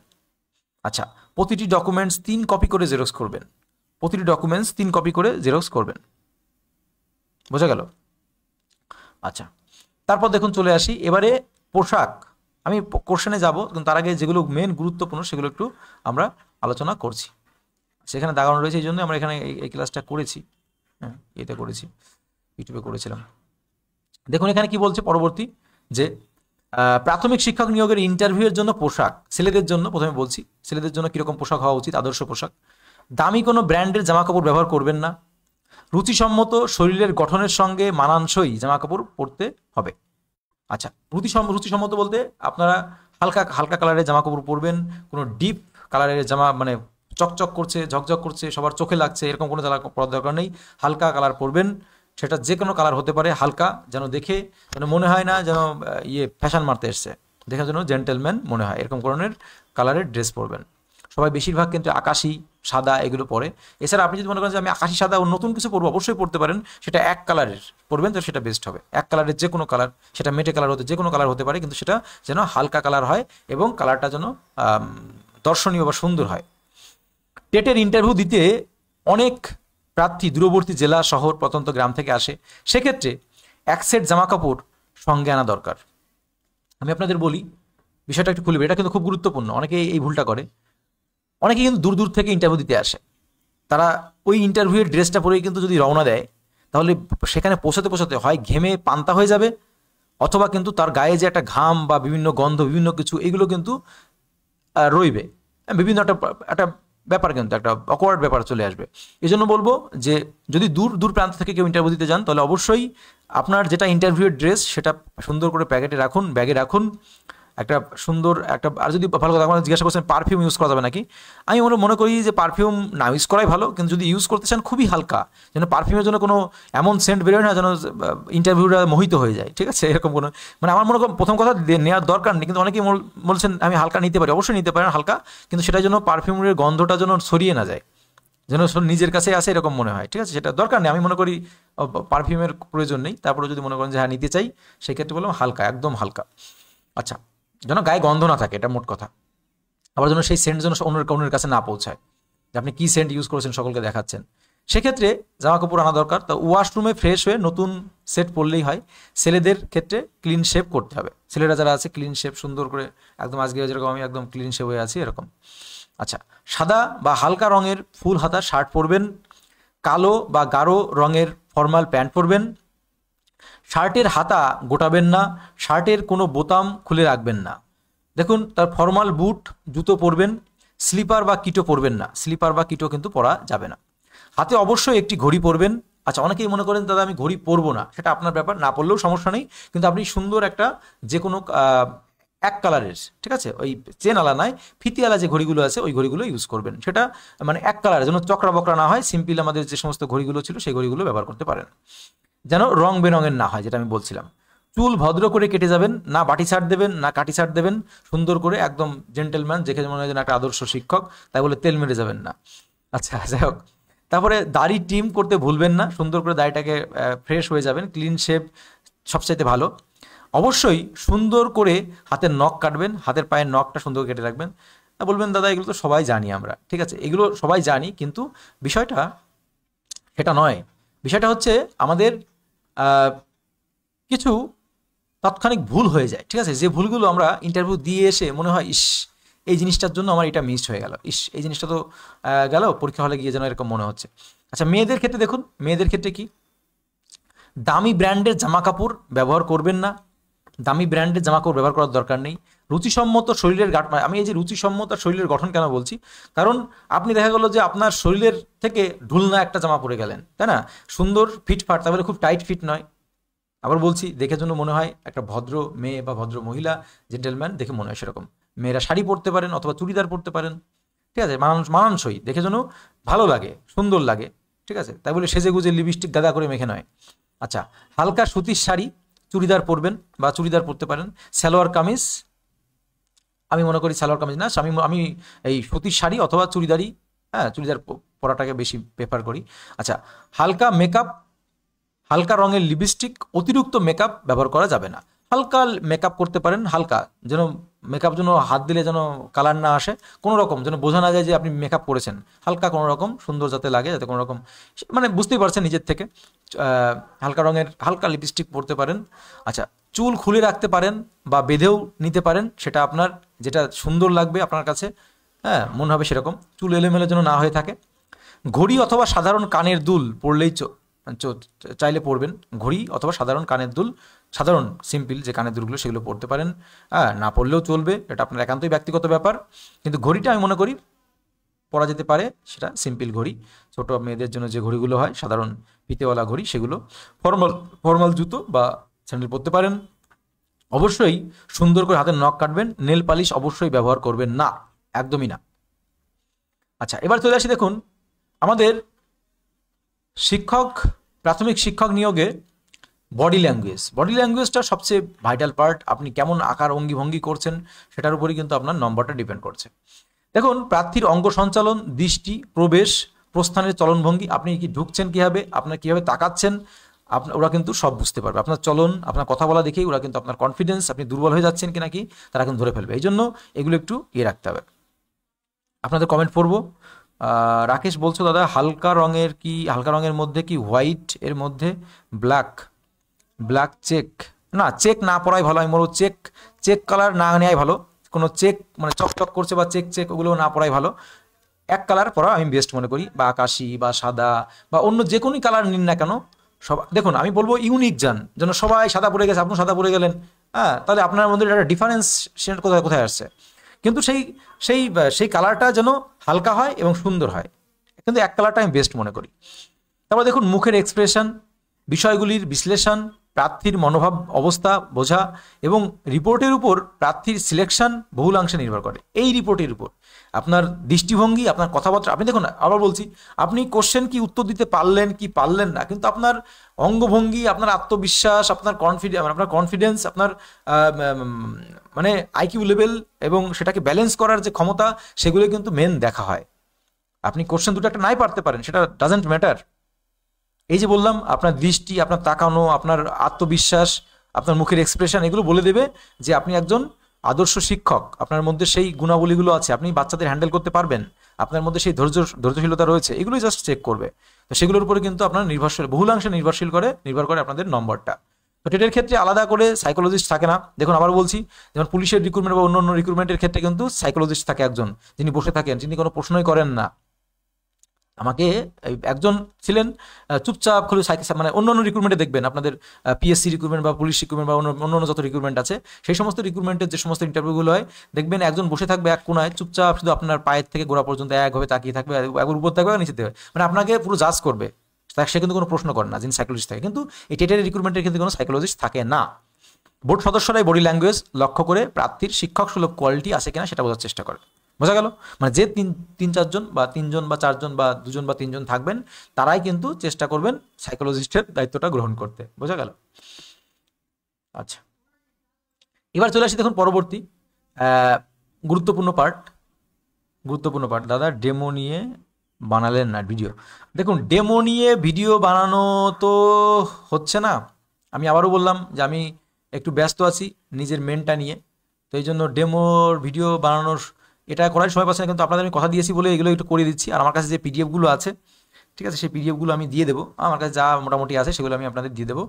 আচ্ছা, প্রতিটি ডকুমেন্টস 3 কপি করে জেরক্স করবেন, প্রতিটি ডকুমেন্টস 3 কপি করে জেরক্স করবেন, বোঝা গেল? আচ্ছা, তারপর দেখুন চলে আসি এবারে পোশাক। আমি কোশ্চেনে যাব, কিন্তু তার আগে যেগুলো মেন গুরুত্বপূর্ণ সেগুলো একটু আমরা আলোচনা করছি। সেখানে দাগানো রয়েছে, এই জন্য আমরা এখানে এই ক্লাসটা করেছি। হ্যাঁ, এটা করেছি, ইউটিউবে করেছিলাম। দেখুন এখানে কি বলছে পরবর্তী, যে প্রাথমিক শিক্ষক নিয়োগের ইন্টারভিউয়ের জন্য পোশাক, ছেলেদের জন্য প্রথমে বলছি, ছেলেদের জন্য কীরকম পোশাক হওয়া উচিত, আদর্শ পোশাক। দামি কোনো ব্র্যান্ডের জামাকাপড় ব্যবহার করবেন না, রুচিসম্মত শরীরের গঠনের সঙ্গে মানানসই জামাকাপড় পরতে হবে। আচ্ছা, রুচিসম্মত বলতে আপনারা হালকা হালকা কালারের জামাকাপড় পরবেন, কোনো ডিপ কালারের জামা মানে চকচক করছে, ঝকঝক করছে, সবার চোখে লাগছে, এরকম কোনো জামা পরার দরকার নেই। হালকা কালার পরবেন, সেটা যে কোনো কালার হতে পারে, হালকা, যেন দেখে যেন মনে হয় না যেন ফ্যাশন মারতে এসছে, দেখে যেন জেন্টেলম্যান মনে হয়, এরকম ধরনের কালারের ড্রেস পরবেন। সবাই বেশিরভাগ কিন্তু আকাশি সাদা এগুলো পরে। এছাড়া আপনি যদি মনে করেন যে আমি আকাশি সাদা ও নতুন কিছু পরবো, অবশ্যই পড়তে পারেন, সেটা এক কালারের পরবেন, তো সেটা বেস্ট হবে। এক কালারের যে কোনো কালার, সেটা মেটে কালার হতে যে কোনো কালার হতে পারে, কিন্তু সেটা যেন হালকা কালার হয় এবং কালারটা যেন দর্শনীয় বা সুন্দর হয়। টেটের ইন্টারভিউ দিতে অনেক প্রার্থী দূরবর্তী জেলা, শহর, প্রত্যন্ত গ্রাম থেকে আসে, সেক্ষেত্রে এক সেট জামাকাপড় সঙ্গে আনা দরকার। আমি আপনাদের বলি বিষয়টা একটু খুলবে, এটা কিন্তু খুব গুরুত্বপূর্ণ, অনেকে এই ভুলটা করে। অনেকে কিন্তু দূর দূর থেকে ইন্টারভিউ দিতে আসে, তারা ওই ইন্টারভিউয়ের ড্রেসটা পরেই কিন্তু যদি রওনা দেয়, তাহলে সেখানে পৌঁছাতে পৌঁছাতে হয় ঘেমে পান্তা হয়ে যাবে, অথবা কিন্তু তার গায়ে যে একটা ঘাম বা বিভিন্ন গন্ধ, বিভিন্ন কিছু, এগুলো কিন্তু রইবে, বিভিন্ন একটা ব্যাপার, কিন্তু একটা অকওয়ার্ড ব্যাপার চলে আসবে। এই জন্য বলবো যে যদি দূর দূর প্রান্ত থেকে কেউ ইন্টারভিউ দিতে যান, তাহলে অবশ্যই আপনার যেটা ইন্টারভিউয়ের ড্রেস সেটা সুন্দর করে প্যাকেটে রাখুন, ব্যাগে রাখুন, একটা সুন্দর একটা। আর যদি ভালো কথা আপনারা জিজ্ঞাসা করছেন পারফিউম ইউজ করা যাবে নাকি, আমি মনে করি যে পারফিউম না ইউজ করাই ভালো, কিন্তু যদি ইউজ করতে চান খুবই হালকা, যেন পারফিউমের জন্য কোনো এমন সেন্ট বেরোয় না যেন ইন্টারভিউটা মোহিত হয়ে যায়, ঠিক আছে, এরকম কোনো, মানে আমার মনে করেন প্রথম কথা নেওয়ার দরকার নেই, কিন্তু অনেকেই বলছেন আমি হালকা নিতে পারি, অবশ্যই নিতে পারেন হালকা, কিন্তু সেটার জন্য পারফিউমের গন্ধটা যেন ছড়িয়ে না যায়, যেন নিজের কাছে আসে এরকম মনে হয়, ঠিক আছে, সেটা দরকার নেই। আমি মনে করি পারফিউমের প্রয়োজন নেই, তারপরে যদি মনে করেন যে হ্যাঁ নিতে চাই, সেক্ষেত্রে বললাম হালকা, একদম হালকা। আচ্ছা, যেন গায়ে গন্ধ না থাকে, এটা মোট কথা। আবার যেন সেই সেন্ট যেন অন্যের কাছে না পৌঁছায়, যে আপনি কী সেন্ট ইউজ করেছেন সকলকে দেখাচ্ছেন। সেক্ষেত্রে জামা কাপড় আনা দরকার। তো ওয়াশরুমে ফ্রেশ হয়ে নতুন সেট পরলেই হয়। ছেলেদের ক্ষেত্রে ক্লিন শেভ করতে হবে, ছেলেরা যারা আছে ক্লিন শেভ সুন্দর করে, একদম আজকে যেরকম আমি একদম ক্লিন শেভ হয়ে আছি এরকম। আচ্ছা, সাদা বা হালকা রঙের ফুল হাতা শার্ট পরবেন, কালো বা গাঢ় রঙের ফর্মাল প্যান্ট পরবেন, শার্টের হাতা গোটাবেন না, শার্টের কোনো বোতাম খুলে রাখবেন না। দেখুন, তার ফর্মাল বুট জুতো পরবেন, স্লিপার বা কিটো পরবেন না, স্লিপার বা কিটো কিন্তু পরা যাবে না। হাতে অবশ্যই একটি ঘড়ি পরবেন। আচ্ছা, অনেকেই মনে করেন দাদা আমি ঘড়ি পরবো না, সেটা আপনার ব্যাপার, না পরলেও সমস্যা নেই, কিন্তু আপনি সুন্দর একটা যে কোনো এক কালারের, ঠিক আছে, ওই চেন আলা নয়, ফিতিওয়ালা যে ঘড়িগুলো আছে ওই ঘড়িগুলো ইউজ করবেন, সেটা মানে এক কালারের, যেন চকরা বকরা না হয়, সিম্পল আমাদের যে সমস্ত ঘড়িগুলো ছিল সেই ঘড়িগুলো ব্যবহার করতে পারেন, যেন রং বেরঙের না হয়, যেটা আমি বলছিলাম। চুল ভদ্র করে কেটে যাবেন, না বাটি ছাড় দেবেন না কাটি ছাড় দেবেন, সুন্দর করে একদম জেন্টেলম্যান, যেখানে মনে হয় যেন একটা আদর্শ শিক্ষক, তাই বলে তেল মেরে যাবেন না। আচ্ছা, যাই হোক, তারপরে দাড়ি ট্রিম করতে ভুলবেন না, সুন্দর করে দাড়িটাকে ফ্রেশ হয়ে যাবেন, ক্লিন শেভ সবচাইতে ভালো। অবশ্যই সুন্দর করে হাতের নখ কাটবেন, হাতের পায়ের নখটা সুন্দর কেটে রাখবেন। বলবেন দাদা এগুলো তো সবাই জানি আমরা, ঠিক আছে, এগুলো সবাই জানি, কিন্তু বিষয়টা সেটা নয়। বিষয়টা হচ্ছে আমাদের কিছু তাৎক্ষণিক ভুল হয়ে যায়, ঠিক আছে, যে ভুলগুলো আমরা ইন্টারভিউ দিয়ে এসে মনে হয় ইস এই জিনিসটার জন্য আমার এটা মিস হয়ে গেল, ইস এই জিনিসটা তো গেল, পরীক্ষা হলে গিয়ে যেন এরকম মনে হচ্ছে। আচ্ছা, মেয়েদের ক্ষেত্রে দেখুন, মেয়েদের ক্ষেত্রে কি, দামি ব্র্যান্ডের জামা কাপড় ব্যবহার করবেন না, দামি ব্র্যান্ডের জামা কাপড় ব্যবহার করার দরকার নেই। রুচিসম্মত শরীরের আমি এই যে রুচিসম্মত শরীরের গঠন কেন বলছি, কারণ আপনি দেখা গেল যে আপনার শরীরের থেকে ঢুলনা একটা জামা পরে গেলেন, তাই না, সুন্দর ফিটফাট, তারপরে খুব টাইট ফিট নয়। আবার বলছি, দেখে জন্য মনে হয় একটা ভদ্র মেয়ে বা ভদ্র মহিলা, জেন্টেলম্যান দেখে মনে হয় সেরকম। মেয়েরা শাড়ি পরতে পারেন অথবা চুড়িদার পরতে পারেন, ঠিক আছে, মানানসই, দেখে যেন ভালো লাগে, সুন্দর লাগে, ঠিক আছে, তাই বলে সেজে গুজে লিপস্টিক গাদা করে মেখে নয়। আচ্ছা, হালকা সুতির শাড়ি চুড়িদার পরবেন বা চুড়িদার পরতে পারেন। সালোয়ার কামিজ, আমি মনে করি সালোয়ার কামিজ না, আমি এই সুতির শাড়ি অথবা চুড়িদারই, হ্যাঁ, চুড়িদার পরাটাকে বেশি প্রেফার করি। আচ্ছা, হালকা মেকআপ, হালকা রঙের লিপস্টিক, অতিরিক্ত মেকআপ ব্যবহার করা যাবে না। হালকা মেকআপ করতে পারেন, হালকা, যেন মেকআপ যেন হাত দিলে যেন কালার না আসে, কোনো রকম যেন বোঝা না যায় যে আপনি মেকআপ করেছেন, হালকা কোনো রকম সুন্দর যাতে লাগে, যাতে কোনো রকম মানে বুঝতেই পারছেন নিজের থেকে, হালকা রঙের হালকা লিপস্টিক পরতে পারেন। আচ্ছা, চুল খুলে রাখতে পারেন বা বেঁধেও নিতে পারেন, সেটা আপনার যেটা সুন্দর লাগবে আপনার কাছে, হ্যাঁ, মনে হবে সেরকম, চুল এলোমেলো যেন না হয়ে থাকে। ঘড়ি অথবা সাধারণ কানের দুল পরলেই চাইলে পরবেন, ঘড়ি অথবা সাধারণ কানের দুল, সাধারণ সিম্পল যে কানের দুলগুলো সেগুলো পরতে পারেন, হ্যাঁ, না পরলেও চলবে, এটা আপনার একান্তই ব্যক্তিগত ব্যাপার, কিন্তু ঘড়িটা আমি মনে করি পরা যেতে পারে, সেটা সিম্পল ঘড়ি। ছোটো মেয়েদের জন্য যে ঘড়িগুলো হয় সাধারণ ফিতেওয়ালা ঘড়ি, সেগুলো। ফর্মাল জুতো বা স্যান্ডেল পরতে পারেন। অবশ্যই সুন্দর করে হাতের নখ কাটবেন, নেল পালিশ অবশ্যই ব্যবহার করবেন না, একদমই না। আচ্ছা, এবার চলে আসি, দেখুন আমাদের প্রাথমিক শিক্ষক নিয়োগে বডি ল্যাঙ্গুয়েজটা সবচেয়ে ভাইটাল পার্ট। আপনি কেমন আকার অঙ্গি ভঙ্গি করছেন সেটার উপরই কিন্তু আপনার নম্বরটা ডিপেন্ড করছে। দেখুন, প্রার্থীর অঙ্গ সঞ্চালন, দৃষ্টি, প্রবেশ, প্রস্থানের চলনভঙ্গি, আপনি কি ঢুকছেন কীভাবে, আপনার কীভাবে তাকাচ্ছেন, ওরা কিন্তু সব বুঝতে পারবে। আপনার চলন, আপনার কথা বলা দেখেই ওরা কিন্তু আপনার কনফিডেন্স, আপনি দুর্বল হয়ে যাচ্ছেন কি নাকি তারা কিন্তু ধরে ফেলবে। এই জন্য এগুলো একটু রাখতে হবে। আপনাদের কমেন্ট পড়বো। রাকেশ বলছো দাদা হালকা রঙের মধ্যে কি হোয়াইট এর মধ্যে ব্ল্যাক চেক, না চেক না পরাই ভালো, আমি বলবো চেক কালার না নেওয়াই ভালো, কোনো চেক মানে চকচক করছে বা চেক ওগুলো না পরাই ভালো, এক কালার পরা আমি বেস্ট মনে করি, বা আকাশি বা সাদা বা অন্য যে কোনো কালার নিন না কেন, সব দেখুন আমি বলবো ইউনিক যেন সবাই সাদা পরে গেছে, আপনি সাদা পরে গেলেন, হ্যাঁ, তাহলে আপনার মধ্যে একটা ডিফারেন্স কোথায় আসছে, কিন্তু সেই কালারটা যেন হালকা হয় এবং সুন্দর হয়, কিন্তু এক কালারটা আমি বেস্ট মনে করি। তারপর দেখুন মুখের এক্সপ্রেশন, বিষয়গুলির বিশ্লেষণ, প্রার্থীর মনোভাব অবস্থা বোঝা এবং রিপোর্টের উপর প্রার্থীর সিলেকশন বহুলাংশে নির্ভর করে। এই রিপোর্টের উপর আপনার দৃষ্টিভঙ্গি, আপনার কথাবার্তা, আপনি দেখুন আবার বলছি, আপনি কোশ্চেন কি উত্তর দিতে পারলেন না, কিন্তু আপনার অঙ্গভঙ্গি, আপনার আত্মবিশ্বাস, আপনার কনফিডেন্স, আপনার মানে আইকিউ লেভেল এবং সেটাকে ব্যালেন্স করার যে ক্ষমতা, সেগুলো কিন্তু মেন দেখা হয়। আপনি কোশ্চেন দুটো একটা নাই পারতে পারেন, সেটা ডাজেন্ট ম্যাটার। এই যে বললাম, আপনার দৃষ্টি, আপনার তাকানো, আপনার আত্মবিশ্বাস, আপনার মুখের এক্সপ্রেশন, এগুলো বলে দেবে যে আপনি একজন আদর্শ শিক্ষক, আপনার মধ্যে সেই গুণাবলীগুলো আছে, আপনি বাচ্চাদের হ্যান্ডেল করতে পারবেন, আপনার মধ্যে সেই ধৈর্যশীলতা রয়েছে, এগুলোই জাস্ট চেক করবে। তো সেগুলোর উপরে কিন্তু আপনার বহুলাংশে নির্ভর করে আপনাদের নম্বরটা। তো টেটের ক্ষেত্রে আলাদা করে সাইকোলজিস্ট থাকে না। দেখুন আবার বলছি, যেমন পুলিশের রিক্রুটমেন্ট বা অন্য রিক্রুটমেন্টের ক্ষেত্রে কিন্তু সাইকোলজিস্ট থাকে একজন, যিনি বসে থাকেন, যিনি কোনো প্রশ্নই করেন না। আমাকে একজন ছিলেন চুপচাপ, মানে অন্য রিক্রুটমেন্টে দেখবেন আপনাদের পিএসসি রিক্রুটমেন্ট বা পুলিশ রিক্রুটমেন্ট বা অন্য যত রিক্রুটমেন্ট আছে, সেই সমস্ত রিক্রুটমেন্টের যে সমস্ত ইন্টারভিউগুলো হয়, দেখবেন একজন বসে থাকবে এক কোনায় চুপচাপ, শুধু আপনার পায়ের থেকে গোড়া পর্যন্ত একভাবে তাকিয়ে থাকবে, একবার উপর থাকবে নিচে থাকবে, মানে আপনাকে পুরো জাজ করবে, সে কিন্তু কোনো প্রশ্ন করে না, যিনি সাইকোলজিস্ট থাকে। কিন্তু এই টেটের রিক্রুটমেন্টের ক্ষেত্রে কোনো সাইকোলজিস্ট থাকে না। বোর্ড সদস্যরাই বডি ল্যাঙ্গুয়েজ লক্ষ্য করে প্রার্থীর শিক্ষক সুলভ কোয়ালিটি আছে কিনা সেটা বোঝার চেষ্টা করে। বোঝা গেল? মানে যে তিন চারজন বা তিনজন বা চারজন বা দুজন বা তিনজন থাকবেন তারাই কিন্তু চেষ্টা করবেন সাইকোলজিস্টের দায়িত্বটা গ্রহণ করতে। বোঝা গেল? আচ্ছা, এবার চলে আসি দেখুন পরবর্তী গুরুত্বপূর্ণ পার্ট। দাদা ডেমো নিয়ে বানালেন না ভিডিও। দেখুন ডেমো নিয়ে ভিডিও বানানো তো হচ্ছে না। আমি আবারও বললাম যে আমি একটু ব্যস্ত আছি নিজের মেনটা নিয়ে, তো এই জন্য ডেমোর ভিডিও বানানোর এটা করার সময় পাচ্ছে না, কিন্তু আপনাদের আমি কথা দিয়েছি বলে এগুলো একটু করে দিচ্ছি। আর আমার কাছে যে পিডিএফগুলো আছে, ঠিক আছে, সেই পিডিএফগুলো আমি দিয়ে দেবো। আমার কাছে যা মোটামুটি আছে সেগুলো আমি আপনাদের দিয়ে দেবো,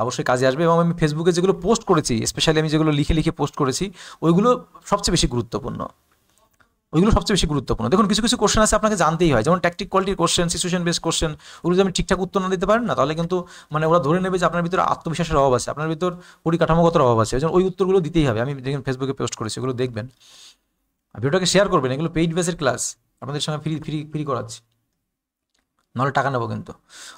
অবশ্যই কাজে আসবে। এবং আমি ফেসবুকে যেগুলো পোস্ট করেছি, স্পেশালি আমি যেগুলো লিখে পোস্ট করেছি, ওইগুলো সবচেয়ে বেশি গুরুত্বপূর্ণ। দেখুন কিছু কিছু কোশ্চেন আছে আপনাকে জানতেই হয়, যেমন ট্যাকটিক কোয়ালিটির কোশ্চেন, সিচুয়েশন বেস কোশ্চেন, ওগুলো যদি আমি ঠিকঠাক উত্তর না দিতে পারেন না, তাহলে কিন্তু মানে ওরা ধরে নেবে যে আপনার ভিতরে আত্মবিশ্বাসের অভাব আছে, আপনার ভিতর পরিকাঠামোগত অভাব আছে। ওই জন্য ওই উত্তরগুলো দিতেই হবে। আমি দেখুন ফেসবুকে পোস্ট করেছি, ওগুলো দেখবেন, ভিডিওটাকে শেয়ার করবেন। এগুলো পেইড বেসের ক্লাস, আপনাদের সঙ্গে ফ্রি করাচ্ছি, নাহলে টাকা নেবো কিন্তু।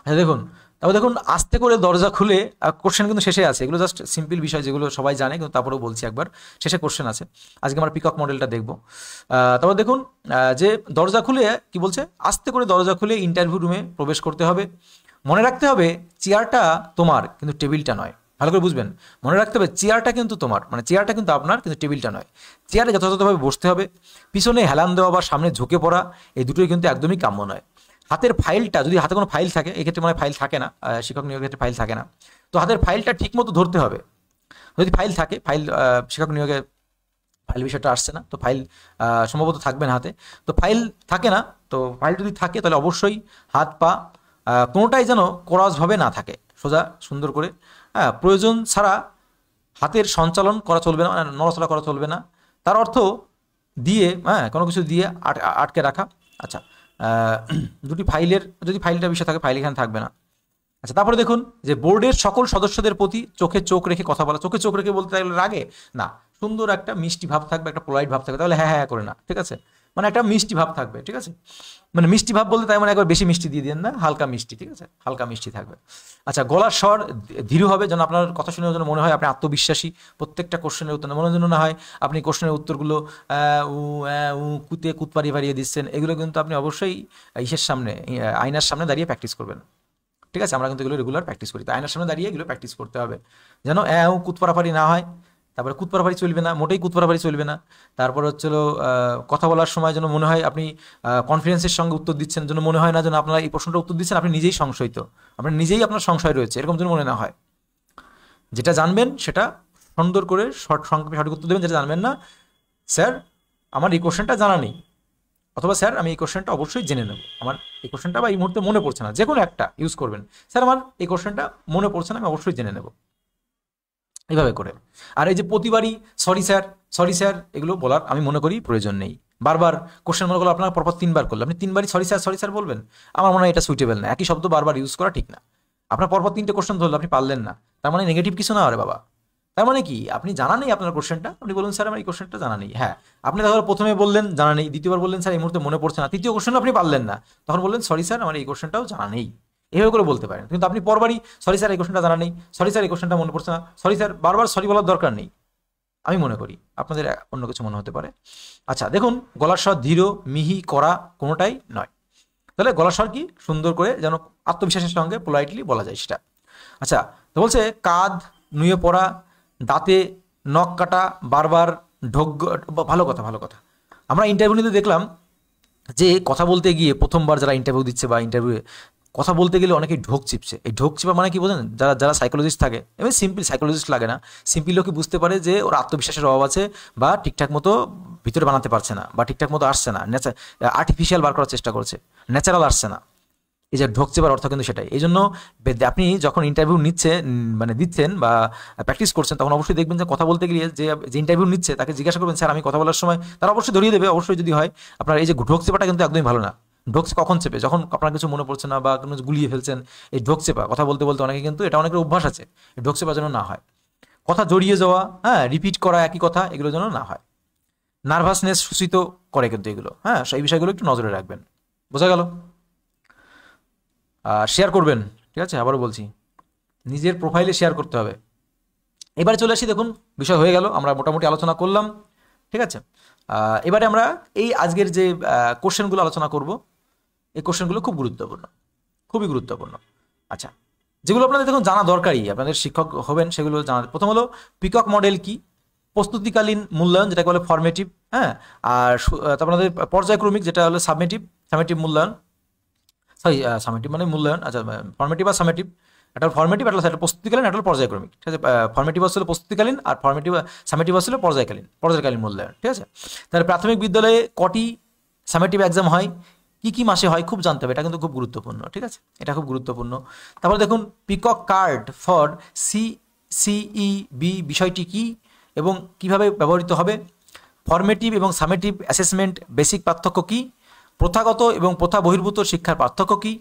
আচ্ছা দেখুন, তারপর দেখুন আস্তে করে দরজা খুলে, কোশ্চেন কিন্তু শেষে আছে, এগুলো জাস্ট সিম্পল বিষয় যেগুলো সবাই জানে, কিন্তু তারপরেও বলছি একবার, শেষে কোশ্চেন আছে। আজকে আমরা পিকক মডেলটা দেখবো। তারপর দেখুন যে দরজা খুলে কি বলছে, আস্তে করে দরজা খুলে ইন্টারভিউ রুমে প্রবেশ করতে হবে। মনে রাখতে হবে চেয়ারটা তোমার কিন্তু টেবিলটা নয়। ভালো করে বুঝবেন, মনে রাখতে হবে চেয়ারটা কিন্তু তোমার, মানে চেয়ারটা কিন্তু আপনার, কিন্তু টেবিলটা নয়। চেয়ারে যথাযথভাবে বসতে হবে। পিছনে হেলান দেওয়া বা সামনে ঝুঁকে পড়া, এই দুটোই কিন্তু একদমই কাম্য নয়। হাতের ফাইলটা, যদি হাতে কোনো ফাইল থাকে, এক্ষেত্রে মানে ফাইল থাকে না, শিক্ষক নিয়োগের ক্ষেত্রে ফাইল থাকে না, তো হাতের ফাইলটা ঠিক মতো ধরতে হবে। যদি ফাইল থাকে, শিক্ষক নিয়োগে ফাইল বিষয়টা আসছে না, তো ফাইল সম্ভবত থাকবে না হাতে, তো ফাইল থাকে না, তো ফাইল যদি থাকে তাহলে অবশ্যই হাত পা কোনোটাই যেন কোরাসভাবে না থাকে, সোজা সুন্দর করে। প্রয়োজন ছাড়া হাতের সঞ্চালন করা চলবে না, নড়াচড়া করা চলবে না, তার অর্থ দিয়ে কোনো কিছু দিয়ে আটকে রাখা। আচ্ছা, যদি ফাইলটা বিষয় থাকে, ফাইল এখানে থাকবে না। আচ্ছা, তারপরে দেখুন যে বোর্ডের সকল সদস্যদের প্রতি চোখে চোখ রেখে কথা বলা। চোখে চোখ রেখে বলতে গেলে রাগে না, সুন্দর একটা মিষ্টি ভাব থাকবে, একটা পোলাইট ভাব থাকবে, তাহলে হ্যাঁ করে না, ঠিক আছে, মানে একটা মিষ্টি ভাব থাকবে, ঠিক আছে। মানে মিষ্টি ভাব বলতে তাই মানে একবার বেশি মিষ্টি দিয়ে দেন না, হালকা মিষ্টি, ঠিক আছে, হালকা মিষ্টি থাকবে। আচ্ছা, গলার স্বর ধীর হবে, যেন আপনার কথা শুনে যেন মনে হয় আপনি আত্মবিশ্বাসী। প্রত্যেকটা কোশ্চেনের উত্তর মনে যেন না হয় আপনি কোশ্চেনের উত্তরগুলো কুতপারি ভারিয়ে দিচ্ছেন। এগুলো কিন্তু আপনি অবশ্যই আয়নার সামনে দাঁড়িয়ে প্র্যাকটিস করবেন, ঠিক আছে। আমরা কিন্তু এগুলো রেগুলার প্র্যাকটিস করি, তো আয়নার সামনে দাঁড়িয়ে এগুলো প্র্যাকটিস করতে হবে, যেন কুতপারাপারি না হয়। তারপরে কুতপারাপারি চলবে না, মোটেই কুতপারাপারি চলবে না। তারপর হচ্ছিল কথা বলার সময় যেন মনে হয় আপনি কনফিডেন্সের সঙ্গে উত্তর দিচ্ছেন, যেন মনে হয় না যেন আপনারা এই প্রশ্নটা উত্তর দিচ্ছেন আপনি নিজেই সংশয়িত, আপনার নিজেই আপনার সংশয় রয়েছে, এরকম যেন মনে না হয়। যেটা জানবেন সেটা সুন্দর করে সংক্ষেপে সঠিক উত্তর দেবেন। যেটা জানবেন না, স্যার আমার এই কোশ্চেনটা জানা নেই, অথবা স্যার আমি এই কোশ্চেনটা অবশ্যই জেনে নেব, আমার এই কোশ্চেনটা বা এই মুহূর্তে মনে পড়ছে না, যে কোনো একটা ইউজ করবেন। স্যার আমার এই কোশ্চেনটা মনে পড়ছে না, আমি অবশ্যই জেনে নেব, এইভাবে করে। আর এই যে প্রতিবারই সরি স্যার এগুলো বলার আমি মনে করি প্রয়োজন নেই। বারবার কোশ্চেন মনে করলো আপনার পরপর 3 বার করলে, আপনি 3 বারই সরি স্যার বলবেন, আমার মনে হয় এটা সুইটেবল না। একই শব্দ বারবার ইউজ করা ঠিক না। আপনার পরপর 3টে কোশ্চেন ধরলো, আপনি পারলেন না, তার মানে নেগেটিভ কিছু না, আরে বাবা। তার মানে কি আপনি জানা নেই আপনার কোশ্চেনটা, আপনি বলুন স্যার আমার এই কোশ্চেনটা জানা নেই। হ্যাঁ, আপনি তাহলে প্রথমে বললেন জানা নেই, দ্বিতীয়বার বললেন স্যার এই মুহূর্তে মনে পড়ছে না, তৃতীয় কোশ্চেন আপনি পারলেন না, তখন বললেন সরি স্যার আমার এই কোশ্চেনটাও জানা নেই। এভাবে করে বলতে পারেন, কিন্তু আপনি পরবারই সরি স্যার এই কোশ্চেনটা জানা নেই, সরি স্যার এই কোশ্চেনটা মনে পড়ছে না, সরি স্যার, বারবার সরি বলার দরকার নেই। আমি মনে করি আপনাদের অন্য কিছু মনে হতে পারে। আচ্ছা দেখুন, গলার স্বর ধীর মিহি করা কোনোটাই নয়। তাহলে গলার স্বর কি সুন্দর করে যেন আত্মবিশ্বাসের সঙ্গে পোলাইটলি বলা যায় সেটা। আচ্ছা, তো বলছে কাঁধ নুয়ে পড়া, দাঁতে নখ কাটা, বারবার ঢোক, ভালো কথা। আমরা ইন্টারভিউ নিতে দেখলাম যে কথা বলতে গিয়ে প্রথমবার যারা ইন্টারভিউ দিচ্ছে বা ইন্টারভিউয়ে কথা বলতে গেলে অনেকেই ঢোক চিপছে। এই ঢোক চিপা মানে কি বোঝেন? যারা সাইকোলজিস্ট থাকে, এমনি সিম্পল সাইকোলজিস্ট লাগে না, সিম্পল লোকই বুঝতে পারে যে ওর আত্মবিশ্বাসের অভাব আছে, বা ঠিকঠাক মতো ভিতরে বানাতে পারছে না, বা ঠিকঠাক মতো আসছে না, আর্টিফিশিয়াল বার করার চেষ্টা করছে, ন্যাচারাল আসছে না। এই যে ঢোক চেপার অর্থ কিন্তু সেটাই। এই জন্য আপনি যখন ইন্টারভিউ দিচ্ছেন বা প্র্যাকটিস করছেন, তখন অবশ্যই দেখবেন যে কথা বলতে গিয়ে যে ইন্টারভিউ নিচ্ছে তাকে জিজ্ঞাসা করবেন স্যার আমি কথা বলার সময়, তারা অবশ্যই ধরিয়ে দেবে, অবশ্যই যদি হয় আপনার এই যে ঢোক চেপাটা কিন্তু একদমই ভালো না। ঢোক কখন চেপে? যখন আপনার কিছু মনে পড়ছে না বা কোনো গুলিয়ে ফেলছেন, এই ঢোক চেপা কথা বলতে অনেকে কিন্তু এটা অনেকের অভ্যাস আছে, এই ঢোক চেপা যেন না হয়। কথা জড়িয়ে যাওয়া, রিপিট করা একই কথা, এগুলো যেন না হয়। নার্ভাসনেস সূচিত করে কিন্তু এগুলো, সেই বিষয়গুলো একটু নজরে রাখবেন। বোঝা গেল? শেয়ার করবেন, ঠিক আছে, আবারও বলছি নিজের প্রোফাইলে শেয়ার করতে হবে। এবারে চলে আসি, দেখুন বিষয় হয়ে গেল, আমরা মোটামুটি আলোচনা করলাম, ঠিক আছে। এবারে আমরা এই আজকের যে কোশ্চেনগুলো আলোচনা করব, এই কোশ্চেনগুলো খুব গুরুত্বপূর্ণ, খুবই গুরুত্বপূর্ণ। আচ্ছা, যেগুলো আপনাদের দেখুন জানা দরকারই, আপনাদের শিক্ষক হবেন সেগুলো জানা। প্রথম হলো পিকক মডেল কি, প্রস্তুতিকালীন মূল্যায়ন যেটাকে বলে ফর্মেটিভ, হ্যাঁ। আর তারপর আমাদের পর্যায়ক্রমিক যেটা হলো সামেটিভ মূল্যায়ন, সরি সামেটিভ মানে মূল্যায়ন, আচ্ছা ফর্মেটিভ আর সামেটিভ, একটা ফর্মেটিভ একটা প্রস্তুতিকালীন, একটা পর্যায়ক্রমিক, ঠিক আছে। ফর্মেটিভ আসলে প্রস্তুতিকালীন আর সামেটিভ আসলে পর্যায়কালীন মূল্যায়ন, ঠিক আছে। তাহলে প্রাথমিক বিদ্যালয়ে কটি সামেটিভ এক্সাম হয়, কি কি মাসে হয়, খুব জানতে হবে, এটা কিন্তু খুব গুরুত্বপূর্ণ, ঠিক আছে, এটা খুব গুরুত্বপূর্ণ। তারপর দেখুন পিকক কার্ড ফর সিইবি বিষয়টি কি এবং কিভাবে ব্যবহৃত হবে, ফর্মেটিভ এবং সামেটিভ অ্যাসেসমেন্ট বেসিক পার্থক্য কি, প্রথাগত এবং প্রথা বহির্ভূত শিক্ষার পার্থক্য কি,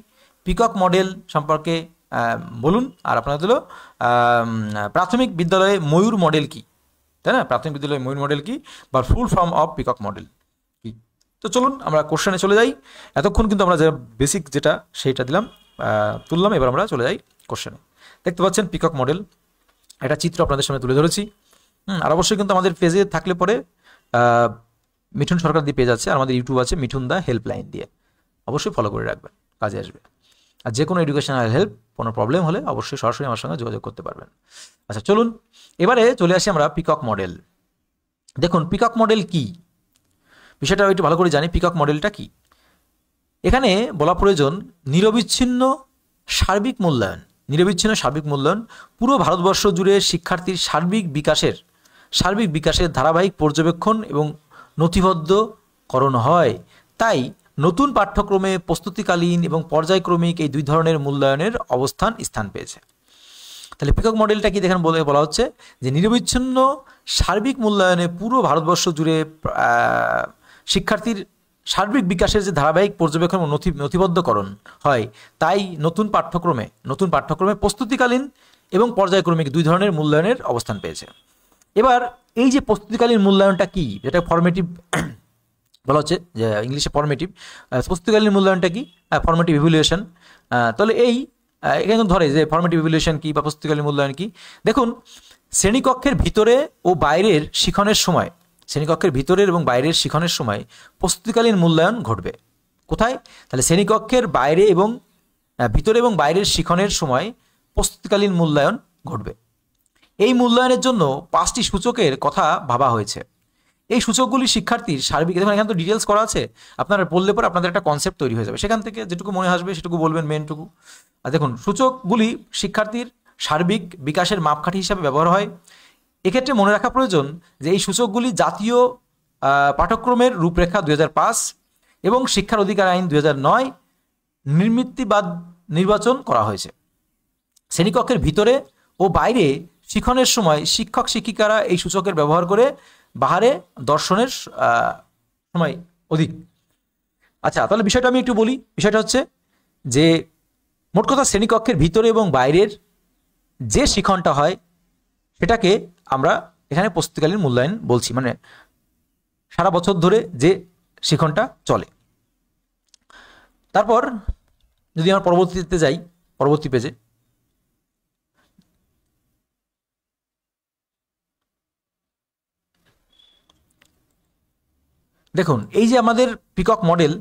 পিকক মডেল সম্পর্কে বলুন। আর আপনাদের হলো প্রাথমিক বিদ্যালয়ে ময়ূর মডেল কি, তাই না, প্রাথমিক বিদ্যালয়ে ময়ূর মডেল কি বা full form of peacock model কি। তো চলুন আমরা কোশ্চেনে চলে যাই। এতক্ষণ কিন্তু আমরা যে বেসিক যেটা সেইটা দিলাম, তুললাম, এবার আমরা চলে যাই কোশ্চেনে। দেখতে পাচ্ছেন পিকক মডেল, একটা চিত্র আপনাদের সামনে তুলে ধরেছি। আর অবশ্যই কিন্তু আমাদের পেজে থাকলে পরে মিঠুন সরকার দিয়ে পেজ আছে, আর আমাদের ইউটিউব আছে মিঠুন দা হেল্পলাইন দিয়ে, অবশ্যই ফলো করে রাখবেন, কাজে আসবে। আর যে কোনো এডুকেশনাল হেল্প, কোনো প্রবলেম হলে অবশ্যই সরাসরি আমার সঙ্গে যোগাযোগ করতে পারবেন। আচ্ছা চলুন এবারে চলে আসি আমরা পিকক মডেল। দেখুন পিকক মডেল কি, বিষয়টা একটু ভালো করে জানি, পিকক মডেলটা কি। এখানে বলা প্রয়োজন নিরবিচ্ছিন্ন সার্বিক মূল্যায়ন পুরো ভারতবর্ষ জুড়ে শিক্ষার্থীর সার্বিক বিকাশের ধারাবাহিক পর্যবেক্ষণ এবং নথিবদ্ধকরণ হয়। তাই নতুন পাঠ্যক্রমে প্রস্তুতিকালীন এবং পর্যায়ক্রমিক এই দুই ধরনের মূল্যায়নের স্থান পেয়েছে। তাহলে পিকক মডেলটা কি দেখেন বলা হচ্ছে যে নিরবিচ্ছিন্ন সার্বিক মূল্যায়নে পুরো ভারতবর্ষ জুড়ে শিক্ষার্থীর সার্বিক বিকাশের যে ধারাবাহিক পর্যবেক্ষণ এবং নথিবদ্ধকরণ হয়, তাই নতুন পাঠ্যক্রমে প্রস্তুতিকালীন এবং পর্যায়ক্রমিক দুই ধরনের মূল্যায়নের অবস্থান পেয়েছে। এবার এই যে প্রস্তুতিকালীন মূল্যায়নটা কি, যেটা ফর্মেটিভ বলা হচ্ছে, যে ইংলিশে ফর্মেটিভ, প্রস্তুতিকালীন মূল্যায়নটা কি, ফর্মেটিভ ইভ্যালুয়েশন। তাহলে এখানে ধরে যে ফর্মেটিভ ইভ্যালুয়েশন কি বা প্রস্তুতিকালীন মূল্যায়ন কি। দেখুন শ্রেণীকক্ষের ভিতরে ও বাইরের শিক্ষণের সময় প্রস্তুতিকালীন মূল্যায়ন ঘটবে। কোথায়? তাহলে শ্রেণীকক্ষের বাইরে এবং ভিতরে এবং বাইরের শিক্ষণের সময় প্রস্তুতিকালীন মূল্যায়ন ঘটবে। এই মূল্যায়নের জন্য 5টি সূচকের কথা ভাবা হয়েছে। এই সূচকগুলি শিক্ষার্থীর সার্বিক, দেখুন এখানে তো ডিটেলস করা আছে, আপনারা বললে পরে আপনাদের একটা কনসেপ্ট তৈরি হয়ে যাবে, সেখান থেকে যেটুকু মনে আসবে সেটুকু বলবেন, মেনটুকু। আর দেখুন সূচকগুলি শিক্ষার্থীর সার্বিক বিকাশের মাপকাঠি হিসাবে ব্যবহার হয়। এক্ষেত্রে মনে রাখা প্রয়োজন যে এই সূচকগুলি জাতীয় পাঠ্যক্রমের রূপরেখা 2005 এবং শিক্ষার অধিকার আইন 2009 নির্মিতিবাদ নির্বাচন করা হয়েছে। শ্রেণীকক্ষের ভিতরে ও বাইরে শিক্ষণের সময় শিক্ষক শিক্ষিকারা এই সূচকের ব্যবহার করে বাহারে দর্শনের সময় অধিক। আচ্ছা তাহলে বিষয়টা আমি একটু বলি। বিষয়টা হচ্ছে যে মোট কথা শ্রেণীকক্ষের ভিতরে এবং বাইরের যে শিক্ষণটা হয় সেটাকে আমরা এখানে প্রস্তুতিকালীন মূল্যায়ন বলছি, মানে সারা বছর ধরে যে শিক্ষণটা চলে। তারপর যদি আমরা পরবর্তীতে যাই, পরবর্তী পেজে দেখুন এই যে আমাদের পিকক মডেল,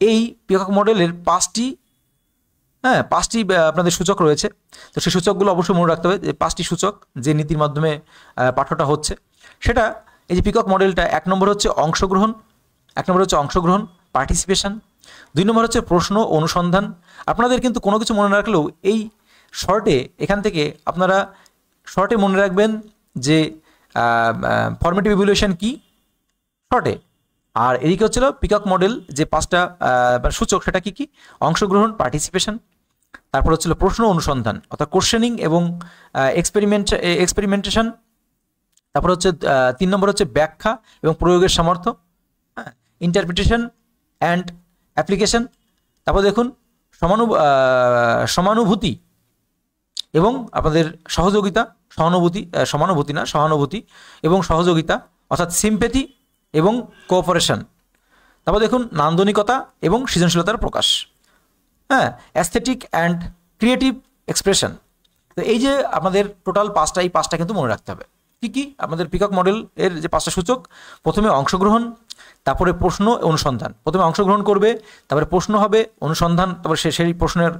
এই পিকক মডেলের 5টি আপনাদের সূচক রয়েছে। তো সেই সূচকগুলো অবশ্যই মনে রাখতে হবে, যে 5টি সূচক যে নীতির মাধ্যমে পাঠ্যটা হচ্ছে সেটা, এই যে পিকক মডেলটা 1 নম্বর হচ্ছে অংশগ্রহণ পার্টিসিপেশন, 2 নম্বর হচ্ছে প্রশ্ন অনুসন্ধান। আপনাদের কিন্তু কোনো কিছু মনে রাখলেও এই শর্টে এখান থেকে আপনারা শর্টে মনে রাখবেন যে ফর্মেটিভ ইভ্যালুয়েশন কি শর্টে, আর এদিকে হচ্ছিল পিকক মডেল যে 5টা সূচক সেটা কি অংশগ্রহণ পার্টিসিপেশন, তারপর হচ্ছিল প্রশ্ন অনুসন্ধান অর্থাৎ কোশ্চেনিং এবং এক্সপেরিমেন্টেশন, তারপর হচ্ছে 3 নম্বর হচ্ছে ব্যাখ্যা এবং প্রয়োগের সামর্থ্য, ইন্টারপ্রিটেশন অ্যান্ড অ্যাপ্লিকেশন। তারপর দেখুন সমানুভূতি এবং আপনাদের সহানুভূতি এবং সহযোগিতা অর্থাৎ সিম্প্যাথি এবং কোঅপারেশন। তারপর দেখুন নান্দনিকতা এবং সৃজনশীলতার প্রকাশ, অ্যাস্থেটিক অ্যান্ড ক্রিয়েটিভ এক্সপ্রেশন। তো এই যে আপনাদের টোটাল 5টা, এই 5টা কিন্তু মনে রাখতে হবে। কি কি? আপনাদের পিকক মডেল এর যে 5টা সূচক, প্রথমে অংশগ্রহণ, তারপরে প্রশ্ন, অনুসন্ধান। প্রথমে অংশগ্রহণ করবে, তারপরে প্রশ্ন হবে, অনুসন্ধান, তারপরে সেই প্রশ্নের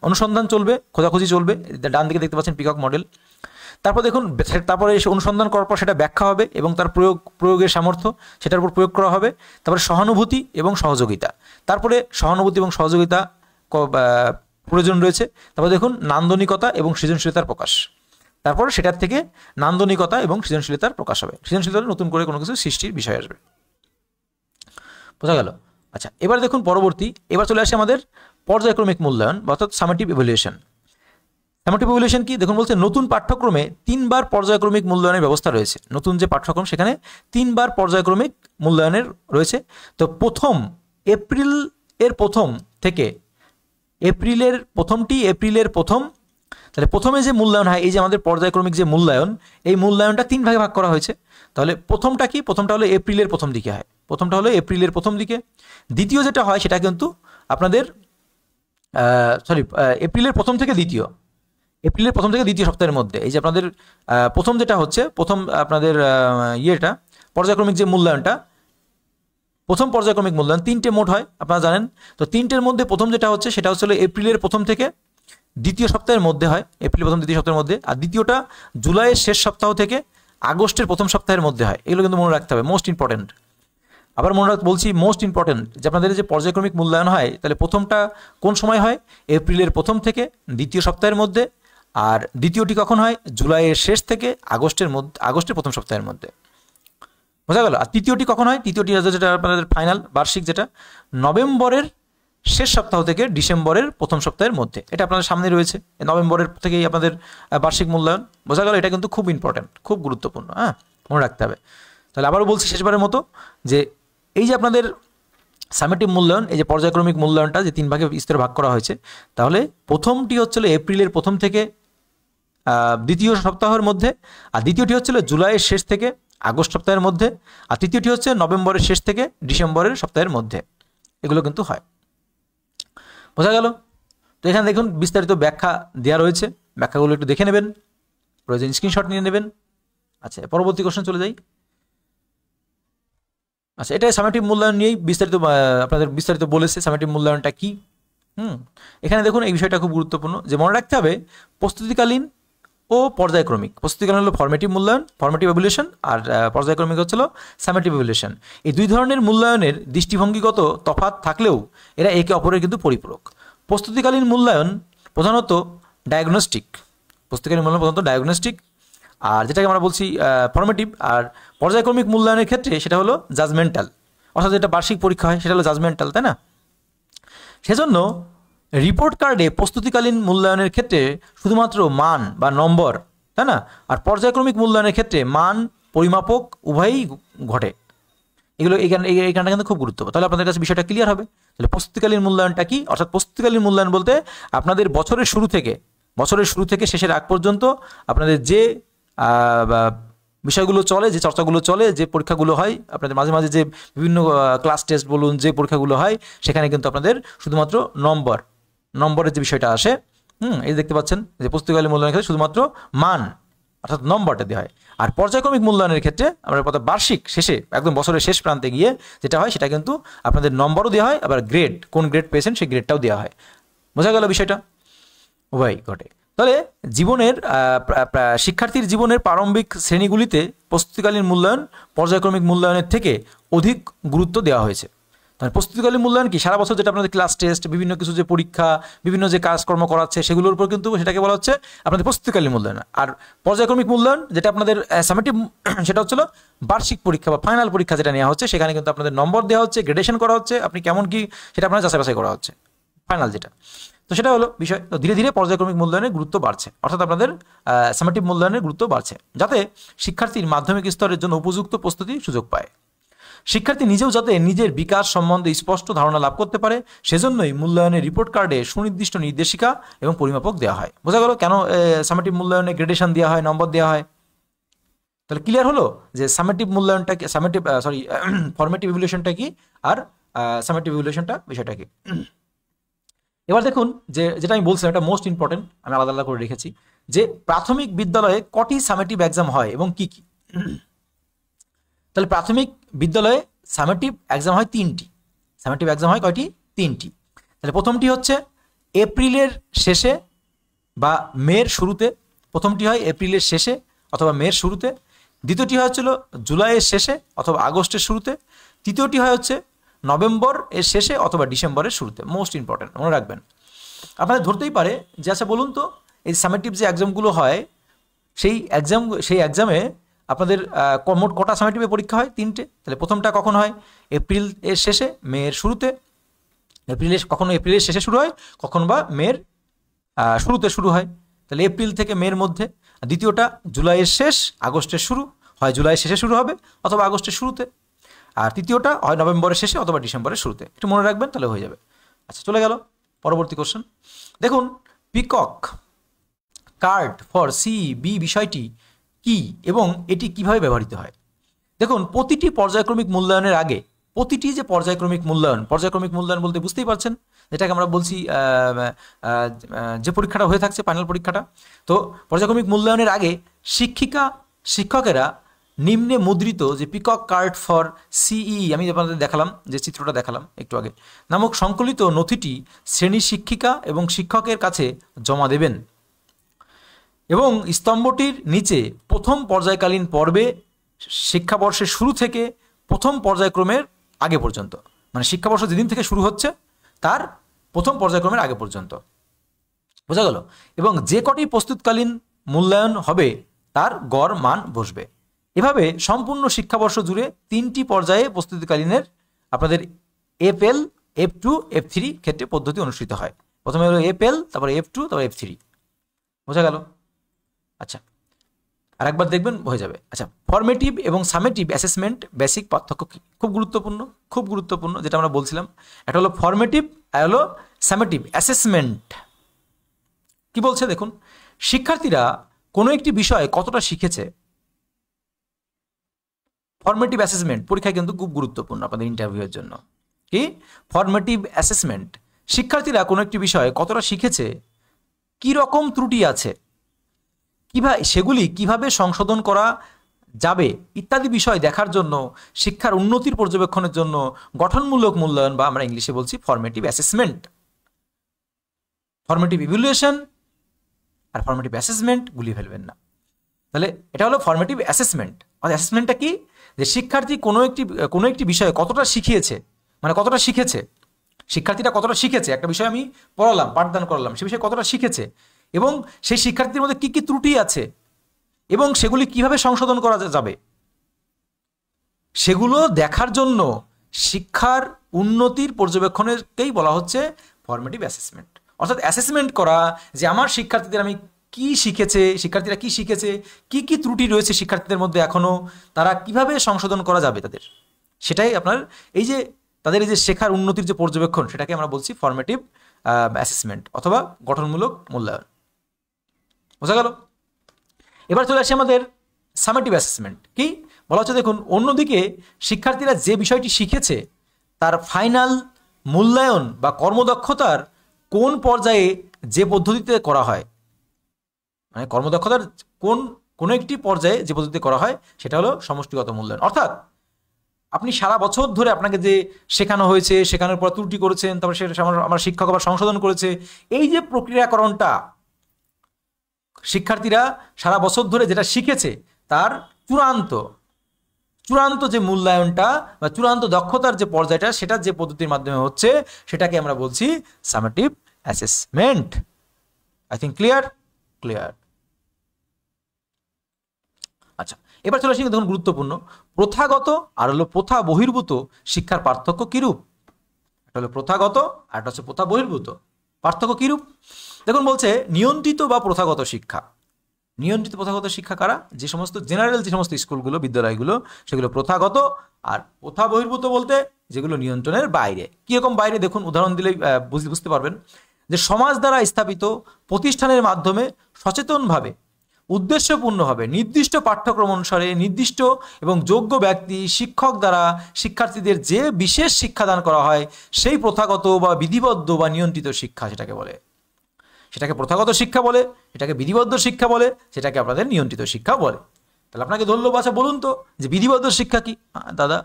অনুসন্ধান চলবে, খোঁজাখুঁজি চলবে। ডান দিকে দেখতে পাচ্ছেন পিকক মডেল। তারপর দেখুন, তারপরে এসে অনুসন্ধান করার পর সেটা ব্যাখ্যা হবে এবং তার প্রয়োগের সামর্থ্য, সেটার উপর প্রয়োগ করা হবে। তারপরে সহানুভূতি এবং সহযোগিতা, তারপরে সহানুভূতি এবং সহযোগিতা প্রয়োজন রয়েছে। তারপর দেখুন নান্দনিকতা এবং সৃজনশীলতার প্রকাশ, তারপর সেটার থেকে নান্দনিকতা এবং সৃজনশীলতার প্রকাশ হবে। সৃজনশীলতা নতুন করে কোনো কিছু সৃষ্টির বিষয় আসবে। বোঝা গেল? আচ্ছা, এবার দেখুন পরবর্তী, এবার চলে আসে আমাদের পর্যায়ক্রমিক মূল্যায়ন অর্থাৎ সামেটিভ ইভ্যালুয়েশন। সামেটিভ ইভ্যালুয়েশন কি? দেখুন বলছে নতুন পাঠ্যক্রমে 3বার পর্যায়ক্রমিক মূল্যায়নের ব্যবস্থা রয়েছে। নতুন যে পাঠ্যক্রম সেখানে 3বার পর্যায়ক্রমিক মূল্যায়নের রয়েছে। তো এপ্রিলের প্রথম থেকে, এপ্রিলের প্রথম, তাহলে প্রথমে যে মূল্যায়ন হয়, এই যে আমাদের পর্যায়ক্রমিক যে মূল্যায়ন, এই মূল্যায়নটা 3 ভাগে ভাগ করা হয়েছে। তাহলে প্রথমটা কি? প্রথমটা হলো এপ্রিলের প্রথম দিকে হয়, প্রথমটা হলো এপ্রিলের প্রথম দিকে। দ্বিতীয় যেটা হয় সেটা কিন্তু আপনাদের এপ্রিলের প্রথম থেকে দ্বিতীয়, এপ্রিলের প্রথম থেকে দ্বিতীয় সপ্তাহের মধ্যে। এই যে আপনাদের প্রথম যেটা হচ্ছে, প্রথম আপনাদের পর্যায়ক্রমিক যে মূল্যায়নটা, প্রথম পর্যায়ক্রমিক মূল্যায়ন 3টে মোট হয়, আপনারা জানেন। তো 3টের মধ্যে প্রথম যেটা হচ্ছে সেটা হচ্ছে এপ্রিলের প্রথম থেকে দ্বিতীয় সপ্তাহের মধ্যে হয়, এপ্রিল প্রথম দ্বিতীয় সপ্তাহের মধ্যে। আর দ্বিতীয়টা জুলাইয়ের শেষ সপ্তাহ থেকে আগস্টের প্রথম সপ্তাহের মধ্যে হয়। এগুলো কিন্তু মনে রাখতে হবে, মোস্ট ইম্পর্টেন্ট। আবার বলছি মোস্ট ইম্পর্টেন্ট, যে আপনাদের যে পর্যায়ক্রমিক মূল্যায়ন হয়, তাহলে প্রথমটা কোন সময় হয়? এপ্রিলের প্রথম থেকে দ্বিতীয় সপ্তাহের মধ্যে। আর দ্বিতীয়টি কখন হয়? জুলাইয়ের শেষ থেকে আগস্টের প্রথম সপ্তাহের মধ্যে। বোঝা গেল? আর তৃতীয়টি কখন হয়? তৃতীয়টি যেটা আপনাদের ফাইনাল বার্ষিক, যেটা নভেম্বরের শেষ সপ্তাহ থেকে ডিসেম্বরের প্রথম সপ্তাহের মধ্যে। এটা আপনাদের সামনে রয়েছে, নভেম্বরের থেকেই আপনাদের বার্ষিক মূল্যায়ন। বোঝা গেল? এটা কিন্তু খুব ইম্পর্টেন্ট, খুব গুরুত্বপূর্ণ, হ্যাঁ, মনে রাখতে হবে। তাহলে আবারও বলছি শেষবারের মতো, যে এই যে আপনাদের সামেটিভ মূল্যায়ন, এই যে পর্যায়ক্রমিক মূল্যায়নটা যে 3 ভাগে স্তরে ভাগ করা হয়েছে, তাহলে প্রথমটি হচ্ছিল এপ্রিলের প্রথম থেকে দ্বিতীয় সপ্তাহের মধ্যে, আর দ্বিতীয়টি হচ্ছিল জুলাইয়ের শেষ থেকে আগস্ট সপ্তাহের মধ্যে, আর তৃতীয়টি হচ্ছে নভেম্বরের শেষ থেকে ডিসেম্বরের সপ্তাহের মধ্যে। এগুলো কিন্তু হয়। বোঝা গেল? তো এখানে দেখুন বিস্তারিত ব্যাখ্যা দেওয়া রয়েছে, ব্যাখ্যাগুলো একটু দেখে নেবেন, প্রয়োজন স্ক্রিনশট নিয়ে নেবেন। আচ্ছা, পরবর্তী কোশ্চেন চলে যাই। আচ্ছা, এটা সামেটিভ মূল্যায়ন নিয়েই আপনাদের বিস্তারিত বলেছে, সামেটিভ মূল্যায়নটা কি। এখানে দেখুন এই বিষয়টা খুব গুরুত্বপূর্ণ, যে মনে রাখতে হবে প্রস্তুতিকালীন ও পর্যায়ক্রমিক। প্রস্তুতিকালীন হলো ফর্মেটিভ মূল্যায়ন, ফর্মেটিভ ইভ্যালুয়েশন, আর পর্যায়ক্রমিক হচ্ছিল সামেটিভ ইভ্যালুয়েশন। এই দুই ধরনের মূল্যায়নের দৃষ্টিভঙ্গিগত তফাৎ থাকলেও এরা একে অপরের কিন্তু পরিপূরক। প্রস্তুতিকালীন মূল্যায়ন প্রধানত ডায়াগনস্টিক, আর যেটাকে আমরা বলছি ফর্মেটিভ। আর পর্যায়ক্রমিক মূল্যায়নের ক্ষেত্রে সেটা হলো জাজমেন্টাল, অর্থাৎ যেটা বার্ষিক পরীক্ষা হয় সেটা হলো জাজমেন্টাল, তাই না? সেজন্য রিপোর্ট কার্ডে প্রস্তুতিকালীন মূল্যায়নের ক্ষেত্রে শুধুমাত্র মান বা নম্বর, তাই না? আর পর্যায়ক্রমিক মূল্যায়নের ক্ষেত্রে মান, পরিমাপক উভয়ই ঘটে। এগুলো এই গানটা কিন্তু খুব গুরুত্বপূর্ণ। তাহলে আপনাদের কাছে বিষয়টা ক্লিয়ার হবে। তাহলে প্রস্তুতিকালীন মূল্যায়নটা কি? অর্থাৎ প্রস্তুতিকালীন মূল্যায়ন বলতে আপনাদের বছরের শুরু থেকে শেষের আগ পর্যন্ত আপনাদের যে বিষয়গুলো চলে, যে চর্চাগুলো চলে, যে পরীক্ষাগুলো হয়, আপনাদের মাঝে মাঝে যে বিভিন্ন ক্লাস টেস্ট বলুন, যে পরীক্ষাগুলো হয়, সেখানে কিন্তু আপনাদের শুধুমাত্র নম্বরের যে বিষয়টা আসে, এই দেখতে পাচ্ছেন যে প্রস্তুতিকালীন মূল্যায়নের ক্ষেত্রে শুধুমাত্র মান অর্থাৎ নম্বরটা দেওয়া হয়। আর পর্যায়ক্রমিক মূল্যায়নের ক্ষেত্রে আমরা বার্ষিক শেষে একদম বছরের শেষ প্রান্তে গিয়ে যেটা হয় সেটা কিন্তু আপনাদের নম্বরও দেওয়া হয়, আবার গ্রেড, কোন গ্রেড পেয়েছেন সেই গ্রেডটাও দেওয়া হয়। বোঝা গেল বিষয়টা? উভয় ঘটে। তাহলে শিক্ষার্থীর জীবনের প্রারম্ভিক শ্রেণীগুলিতে প্রস্তুতিকালীন মূল্যায়ন পর্যায়ক্রমিক মূল্যায়নের থেকে অধিক গুরুত্ব দেওয়া হয়েছে। তাহলে প্রস্তুতিকালীন মূল্যায়ন কি? সারা বছর যেটা আপনাদের ক্লাস টেস্ট, বিভিন্ন কিছু যে পরীক্ষা, বিভিন্ন যে কাজকর্ম করাচ্ছে, সেগুলোর উপর কিন্তু সেটাকে বলা হচ্ছে আপনাদের প্রস্তুতিকালীন মূল্যায়ন। আর পর্যায়ক্রমিক মূল্যায়ন যেটা আপনাদের সামেটিভ, সেটা হচ্ছিল বার্ষিক পরীক্ষা বা ফাইনাল পরীক্ষা যেটা নেওয়া হচ্ছে, সেখানে কিন্তু আপনাদের নম্বর দেওয়া হচ্ছে, গ্রেডেশন করা হচ্ছে, আপনি কেমন কি সেটা আপনার যাচাই বাছাই করা হচ্ছে, ফাইনাল যেটা। তো সেটা হলো বিষয়। তো ধীরে ধীরে পর্যায়ক্রমিক মূল্যায়নের গুরুত্ব বাড়ছে, অর্থাৎ আপনাদের সামেটিভ মূল্যায়নের গুরুত্ব বাড়ছে, যাতে শিক্ষার্থীর মাধ্যমিক স্তরের জন্য উপযুক্ত প্রস্তুতি সুযোগ পায়। শিক্ষার্থী নিজেও যাতে নিজের বিকাশ সম্বন্ধে স্পষ্ট ধারণা লাভ করতে পারে, সেজন্যই মূল্যায়নের রিপোর্ট কার্ডে সুনির্দিষ্ট নির্দেশিকা এবং পরিমাপক দেওয়া হয়। বোঝা গেল কেন সামেটিভ মূল্যায়নে গ্রেডেশন দেওয়া হয়, নম্বর দেওয়া হয়? তাহলে ক্লিয়ার হলো যে সামেটিভ মূল্যায়নটা কি, ফর্মেটিভ ইভ্যালুয়েশনটা কি, আর সামেটিভ ইভ্যালুয়েশনটা বিষয়টা কি। এবার দেখুন যেটা আমি বলছিলাম, এটা মোস্ট ইম্পর্টেন্ট, আমি আলাদা আলাদা করে রেখেছি, যে প্রাথমিক বিদ্যালয়ে কটি সামেটিভ এক্সাম হয় এবং কি কি। তাহলে প্রাথমিক বিদ্যালয়ে সামেটিভ এক্সাম হয় 3টি। সামেটিভ এক্সাম হয় কয়টি? 3টি। তাহলে প্রথমটি হচ্ছে এপ্রিলের শেষে বা মের শুরুতে। প্রথমটি হয় এপ্রিলের শেষে অথবা মের শুরুতে। দ্বিতীয়টি হচ্ছিল জুলাইয়ের শেষে অথবা আগস্টের শুরুতে। তৃতীয়টি হয় হচ্ছে নভেম্বর এর শেষে অথবা ডিসেম্বরের শুরুতে। মোস্ট ইম্পর্টেন্ট, মনে রাখবেন। আপনাদের ধরতেই পারে যে আচ্ছা বলুন তো, এই সামেটিভ যে এক্সামগুলো হয় সেই এক্সামে আপনাদের মোট কটা সামেটিভে পরীক্ষা হয়? 3টে। তাহলে প্রথমটা কখন হয়? এপ্রিল এর শেষে, মে এর শুরুতে। কখনো এপ্রিলের শেষে শুরু হয়, কখনো বা মের শুরুতে শুরু হয়। তাহলে এপ্রিল থেকে মের মধ্যে। দ্বিতীয়টা জুলাইয়ের শেষ, আগস্টের শুরু, হয় জুলাইয়ের শেষে শুরু হবে অথবা আগস্টের শুরুতে। আর তৃতীয়টা হয় নভেম্বরের শেষে অথবা ডিসেম্বরের শুরুতে। একটু মনে রাখবেন, তাহলে হয়ে যাবে। আচ্ছা, চলে গেল পরবর্তী কোশ্চেন। দেখুন, পিকক কার্ড ফর সিবি বিষয়টি কি এবং এটি কিভাবে ব্যবহৃত হয়? দেখুন, প্রতিটি পর্যায়ক্রমিক মূল্যায়নের আগে, প্রতিটি যে পর্যায়ক্রমিক মূল্যায়ন বলতে বুঝতেই পারছেন, যেটাকে আমরা বলছি যে পরীক্ষাটা হয়ে থাকছে, ফাইনাল পরীক্ষাটা। তো পর্যায়ক্রমিক মূল্যায়নের আগে শিক্ষকেরা নিম্নে মুদ্রিত যে পিকক কার্ড ফর সিই, আমি আপনাদের দেখালাম, যে চিত্রটা দেখালাম একটু আগে, নামক সংকলিত নথিটি শ্রেণী শিক্ষিকা এবং শিক্ষকের কাছে জমা দেবেন এবং স্তম্ভটির নিচে প্রথম পর্যায়কালীন পর্বে শিক্ষাবর্ষের শুরু থেকে প্রথম পর্যায়ক্রমের আগে পর্যন্ত, মানে শিক্ষাবর্ষ যেদিন থেকে শুরু হচ্ছে তার প্রথম পর্যায়ক্রমের আগে পর্যন্ত, বোঝা গেল? এবং যে কটি প্রস্তুতকালীন মূল্যায়ন হবে তার গড় মান বসবে। এভাবে সম্পূর্ণ শিক্ষাবর্ষ জুড়ে 3টি পর্যায়ে প্রস্তুতিকালীনের আপনাদের এফএল, F2, F3 ক্ষেত্রে পদ্ধতি অনুষ্ঠিত হয়। প্রথমে হলো এফএল, তারপরে F2, তারপরে F3, বোঝা গেল? আচ্ছা, আর একবার দেখবেন, হয়ে যাবে। আচ্ছা, ফরমেটিভ এবং সামেটিভ অ্যাসেসমেন্ট বেসিক পার্থক্য কি? খুব গুরুত্বপূর্ণ, যেটা আমরা বলছিলাম। একটা হলো ফরমেটিভ আর হলো সামেটিভ অ্যাসেসমেন্ট। কি বলছে দেখুন, শিক্ষার্থীরা কোনো একটি বিষয়ে কতটা শিখেছে। ফরমেটিভ অ্যাসেসমেন্ট পরীক্ষায় কিন্তু খুব গুরুত্বপূর্ণ আপনাদের ইন্টারভিউয়ের জন্য। কি? ফরমেটিভ অ্যাসেসমেন্ট, শিক্ষার্থীরা কোনো একটি বিষয়ে কতটা শিখেছে, কি রকম ত্রুটি আছে, সেগুলি কিভাবে সংশোধন করা যাবে ইত্যাদি বিষয় দেখার জন্য, শিক্ষার উন্নতির পর্যবেক্ষণের জন্য গঠনমূলক মূল্যায়ন, বা আমরা ইংলিশে বলছি ফরমেটিভ অ্যাসেসমেন্ট। ফরমেটিভ ইভ্যালুয়েশন আর ফরমেটিভ অ্যাসেসমেন্ট গুলিয়ে ফেলবেন না। তাহলে এটা হলো ফরমেটিভ অ্যাসেসমেন্ট। আর অ্যাসেসমেন্টটা কি? যে শিক্ষার্থী কোনো একটি বিষয়ে কতটা শিখিয়েছে, মানে কতটা শিখেছে, শিক্ষার্থীরা কতটা শিখেছে, একটা বিষয় আমি পড়ালাম, পাঠদান করলাম, সে বিষয়ে কতটা শিখেছে এবং সেই শিক্ষার্থীদের মধ্যে কি কি ত্রুটি আছে এবং সেগুলি কিভাবে সংশোধন করা যাবে, সেগুলো দেখার জন্য শিক্ষার উন্নতির পর্যবেক্ষণেরকেই বলা হচ্ছে ফরমেটিভ অ্যাসেসমেন্ট। অর্থাৎ অ্যাসেসমেন্ট করা যে আমার শিক্ষার্থীদের আমি শিক্ষার্থীরা কি শিখেছে, কি কি ত্রুটি রয়েছে শিক্ষার্থীদের মধ্যে এখনো, তারা কিভাবে সংশোধন করা যাবে তাদের, সেটাই আপনার এই যে তাদের এই যে শেখার উন্নতির যে পর্যবেক্ষণ, সেটাকে আমরা বলছি ফরমেটিভ অ্যাসেসমেন্ট অথবা গঠনমূলক মূল্যায়ন। বোঝা গেল? এবার চলে আসি আমাদের সামেটিভ অ্যাসেসমেন্ট। কি বলা হচ্ছে দেখুন, অন্যদিকে শিক্ষার্থীরা যে বিষয়টি শিখেছে তার ফাইনাল মূল্যায়ন বা কর্মদক্ষতার কোন পর্যায়ে যে পদ্ধতিতে করা হয়, মানে কর্মদক্ষতার কোনো একটি পর্যায়ে যে পদ্ধতিতে করা হয় সেটা হলো সমষ্টিগত মূল্যায়ন। অর্থাৎ আপনি সারা বছর ধরে আপনাকে যে শেখানো হয়েছে, শেখানোর পর ত্রুটি করেছেন, তারপরে সেটা আমার শিক্ষক আবার সংশোধন করেছে, এই যে প্রক্রিয়াকরণটা, শিক্ষার্থীরা সারা বছর ধরে যেটা শিখেছে তার চূড়ান্ত যে মূল্যায়নটা বা চূড়ান্ত দক্ষতার যে পর্যায়টা, সেটা যে পদ্ধতির মাধ্যমে হচ্ছে সেটাকে আমরা বলছি summative assessment. I think clear. আচ্ছা, এবার চলে আসি দেখুন গুরুত্বপূর্ণ, প্রথাগত আর হলো প্রথা বহির্ভূত শিক্ষার পার্থক্য কিরূপ। একটা হলো প্রথাগত আর একটা হচ্ছে প্রথা বহির্ভূত। পার্থক্য কিরূপ? দেখুন, বলছে নিয়ন্ত্রিত বা প্রথাগত শিক্ষা। নিয়ন্ত্রিত প্রথাগত শিক্ষা কারা? যে সমস্ত জেনারেল যে সমস্ত স্কুলগুলো, বিদ্যালয়গুলো, সেগুলো প্রথাগত। আর প্রথা বহির্ভূত বলতে যেগুলো নিয়ন্ত্রণের বাইরে। কীরকম বাইরে? দেখুন, উদাহরণ দিলেই বুঝতে পারবেন। যে সমাজ দ্বারা স্থাপিত প্রতিষ্ঠানের মাধ্যমে সচেতনভাবে উদ্দেশ্যপূর্ণভাবে নির্দিষ্ট পাঠ্যক্রম অনুসারে নির্দিষ্ট এবং যোগ্য ব্যক্তি শিক্ষক দ্বারা শিক্ষার্থীদের যে বিশেষ শিক্ষাদান করা হয় সেই প্রথাগত বা বিধিবদ্ধ বা নিয়ন্ত্রিত শিক্ষা সেটাকে বলে। সেটাকে প্রথাগত শিক্ষা বলে, এটাকে বিধিবদ্ধ শিক্ষা বলে, সেটাকে আপনাদের নিয়ন্ত্রিত শিক্ষা বলে। তাহলে আপনাকে ধরলো, আচ্ছা বলুন তো যে বিধিবদ্ধ শিক্ষা কি? দাদা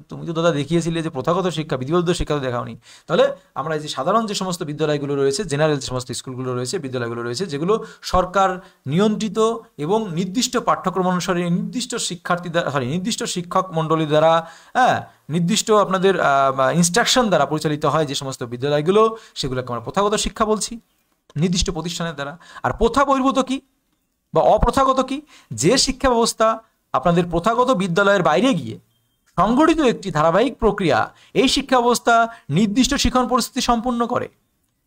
তুমি তো দাদা দেখিয়েছিলে যে প্রথাগত শিক্ষা, বিধিবদ্ধ শিক্ষা তো দেখাওনি। তাহলে আমরা এই যে সাধারণ যে সমস্ত বিদ্যালয়গুলো রয়েছে, জেনারেল যে সমস্ত স্কুলগুলো রয়েছে, বিদ্যালয়গুলো রয়েছে, যেগুলো সরকার নিয়ন্ত্রিত এবং নির্দিষ্ট পাঠ্যক্রম অনুসারে নির্দিষ্ট শিক্ষার্থী দ্বারা নির্দিষ্ট শিক্ষক মণ্ডলী দ্বারা নির্দিষ্ট আপনাদের ইনস্ট্রাকশন দ্বারা পরিচালিত হয় যে সমস্ত বিদ্যালয়গুলো, সেগুলোকে আমরা প্রথাগত শিক্ষা বলছি, নির্দিষ্ট প্রতিষ্ঠানের দ্বারা। আর প্রথা বহির্ভূত কি বা অপ্রথাগত কি? যে শিক্ষা ব্যবস্থা আপনাদের প্রথাগত বিদ্যালয়ের বাইরে গিয়ে সংগঠিত একটি ধারাবাহিক প্রক্রিয়া এই শিক্ষা ব্যবস্থা নির্দিষ্ট শিক্ষণ পরিস্থিতি সম্পূর্ণ করে।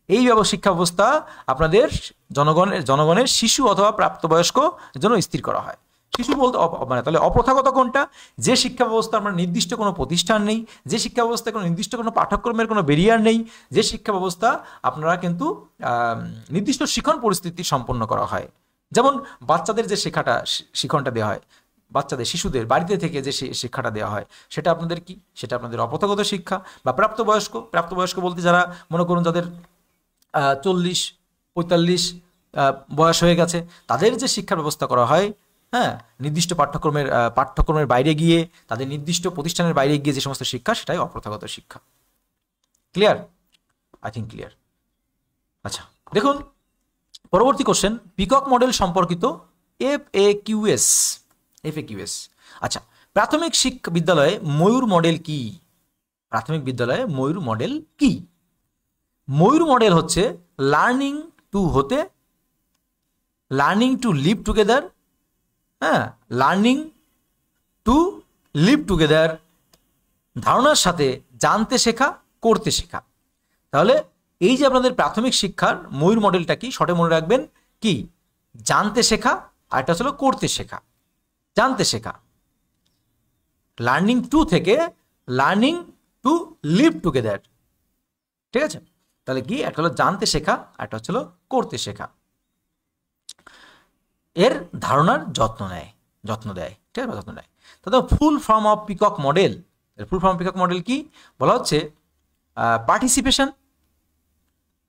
এই শিক্ষা ব্যবস্থা আপনাদের জনগণের শিশু অথবা প্রাপ্তবয়স্ক জন্য স্থির করা হয়। শিশু বলতে মানে তাহলে অপ্রথাগত কোনটা? যে শিক্ষা ব্যবস্থা আপনার নির্দিষ্ট কোনো প্রতিষ্ঠান নেই, যে শিক্ষা ব্যবস্থায় কোনো নির্দিষ্ট কোনো পাঠ্যক্রমের কোনো ব্যারিয়ার নেই, যে শিক্ষা ব্যবস্থা আপনারা কিন্তু নির্দিষ্ট শিক্ষণ পরিস্থিতি সম্পন্ন করা হয়। যেমন বাচ্চাদের যে শিক্ষণটা দেওয়া হয়, বাচ্চাদের শিশুদের বাড়িতে থেকে যে শিক্ষাটা দেওয়া হয়, সেটা আপনাদের কি? সেটা আপনাদের অপ্রথাগত শিক্ষা। বা প্রাপ্তবয়স্ক বলতে যারা মনে করুন যাদের 40-45 বয়স হয়ে গেছে, তাদের যে শিক্ষার ব্যবস্থা করা হয়, নির্দিষ্ট পাঠ্যক্রমের বাইরে গিয়ে, তাদের নির্দিষ্ট প্রতিষ্ঠানের বাইরে গিয়ে যে সমস্ত শিক্ষা, সেটাই অপ্রথাগত শিক্ষা। ক্লিয়ার? I think clear. আচ্ছা দেখুন পরবর্তী কোশ্চেন, পিকক মডেল সম্পর্কিত FAQs। আচ্ছা, প্রাথমিক শিক্ষা বিদ্যালয়ে ময়ূর মডেল কি? প্রাথমিক বিদ্যালয়ে ময়ূর মডেল কি? ময়ূর মডেল হচ্ছে learning to live together, learning to live together, ধারণার সাথে জানতে শেখা, করতে শেখা। তাহলে এই যে আপনাদের প্রাথমিক শিক্ষার ময়ূর মডেলটা কি, শর্টে মনে রাখবেন কি? জানতে শেখা, আর একটা হলো করতে শেখা। জানতে শেখা, লার্নিং টু থেকে লার্নিং টু লিভ টুগেদার, ঠিক আছে? তাহলে কি? একটা হলো জানতে শেখা, আর একটা হচ্ছিল করতে শেখা। এর ধারণার যত্ন দেয়, ঠিক আছে? যত্ন নেয়। তাহলে full form of peacock model, full form of peacock model কি বলা হচ্ছে?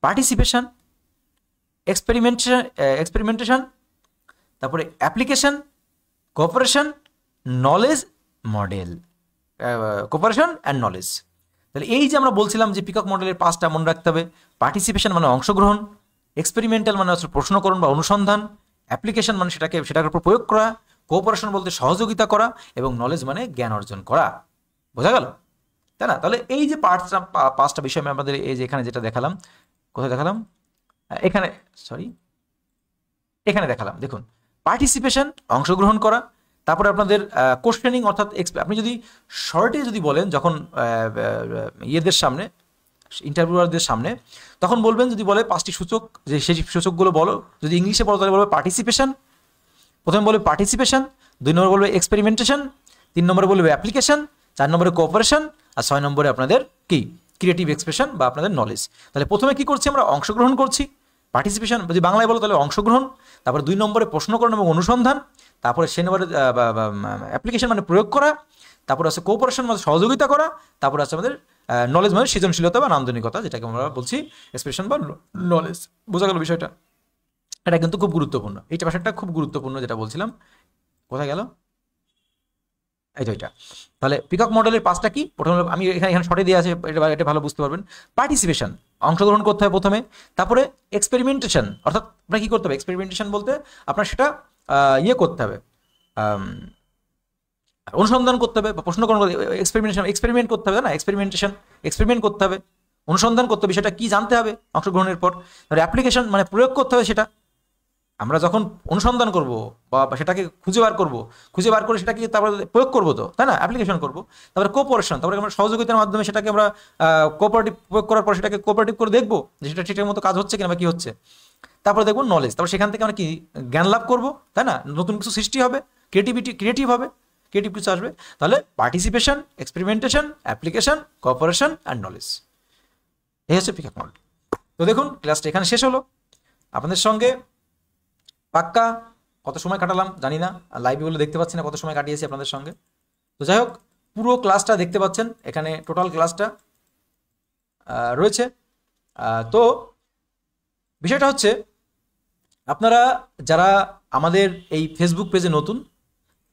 পার্টিসিপেশন, এক্সপেরিমেন্টেশন, তারপরে application, cooperation, knowledge model, cooperation and knowledge. তাহলে এই যে আমরা বলছিলাম যে পিকক মডেলের 5টা মনে রাখতে হবে। পার্টিসিপেশন মানে অংশগ্রহণ, এক্সপেরিমেন্টাল মানে হচ্ছে প্রশ্নকরণ বা অনুসন্ধান, অ্যাপ্লিকেশন মানে সেটার উপর প্রয়োগ করা, কোঅপারেশন বলতে সহযোগিতা করা, এবং নলেজ মানে জ্ঞান অর্জন করা। বোঝা গেল, তাই না? তাহলে এই যে 5টা বিষয় আমি আমাদের এই যে এখানে যেটা দেখালাম, কোথায় দেখালাম? এখানে দেখালাম। দেখুন, পার্টিসিপেশন অংশগ্রহণ করা, তারপরে আপনাদের কোশ্চেনিং, অর্থাৎ আপনি যদি শর্টে যদি বলেন যখন ইয়েদের সামনে, ইন্টারভিউয়ারদের সামনে, তখন বলবেন, যদি বলে 5টি সূচক, যে সেই সূচকগুলো বলো, যদি ইংলিশে বলো তাহলে বলবে পার্টিসিপেশন। প্রথমে বলবে পার্টিসিপেশন, 2 নম্বরে বলবে এক্সপেরিমেন্টেশন, 3 নম্বরে বলবে অ্যাপ্লিকেশন, 4 নম্বরে কোঅপারেশন, আর 6 নম্বরে আপনাদের কি? ক্রিয়েটিভ এক্সপ্রেশন বা আপনাদের নলেজ। তাহলে প্রথমে কি করছি? আমরা অংশগ্রহণ করছি, পার্টিসিপেশন যদি বাংলায় বলো তাহলে অংশগ্রহণ, তারপরে 2 নম্বরে প্রশ্নকরণ এবং অনুসন্ধান, তারপরে সে নম্বরে অ্যাপ্লিকেশন মানে প্রয়োগ করা, তারপরে আছে কোঅপারেশন মানে সহযোগিতা করা, তারপরে আছে আমাদের নলেজ মানে সৃজনশীলতা বা নান্দনিকতা, যেটাকে আমরা বলছি এক্সপ্রেশন বা নলেজ। বোঝা গেল বিষয়টা? এটা কিন্তু খুব গুরুত্বপূর্ণ, এইটা ভাষাটা খুব গুরুত্বপূর্ণ, যেটা বলছিলাম। কোথায় গেল? এই তো এটা। তাহলে পিকক মডেলের 5টা কি? প্রথমে আমি এখানে শর্টে দিয়ে আছে, এটা ভালো বুঝতে পারবেন। পার্টিসিপেশন, অংশগ্রহণ করতে হবে প্রথমে, তারপরে এক্সপেরিমেন্টেশন, অর্থাৎ আপনার কি করতে হবে? এক্সপেরিমেন্টেশন বলতে আপনার সেটা করতে হবে, অনুসন্ধান করতে হবে বা প্রশ্নকরণ, এক্সপেরিমেন্ট করতে হবে, না? এক্সপেরিমেন্ট করতে হবে, অনুসন্ধান করতে হবে, সেটা কি জানতে হবে অংশগ্রহণের পর। তারপরে অ্যাপ্লিকেশন মানে প্রয়োগ করতে হবে, সেটা আমরা যখন অনুসন্ধান করব বা সেটাকে খুঁজে বার করে সেটাকে তারপরে প্রয়োগ করবো, তো তাই না? অ্যাপ্লিকেশন করবো। তারপরে কোঅপারেশন, তারপরে আমরা সহযোগিতার মাধ্যমে সেটাকে আমরা কোঅপারেটিভ প্রয়োগ করার পর সেটাকে কোঅপারেটিভ করে দেখবো যে সেটা ঠিকঠাক মতো কাজ হচ্ছে কিনা বা কি হচ্ছে। তারপরে দেখবো নলেজ, তারপর সেখান থেকে আমরা কি জ্ঞান লাভ করবো, তাই না? নতুন কিছু সৃষ্টি হবে, ক্রিয়েটিভ কিছু আসবে। তাহলে participation, experimentation, application, cooperation and knowledge, এই হচ্ছে পিকক মডেল। তো দেখুন, ক্লাসটা এখানে শেষ হলো। আপনাদের সঙ্গে পাক্কা কত সময় কাটালাম জানি না, লাইভে বলে দেখতে পাচ্ছি না কত সময় কাটিয়েছি আপনাদের সঙ্গে। তো যাই হোক, পুরো ক্লাসটা দেখতে পাচ্ছেন, এখানে টোটাল ক্লাসটা রয়েছে। তো বিষয়টা হচ্ছে, আপনারা যারা আমাদের এই ফেসবুক পেজে নতুন,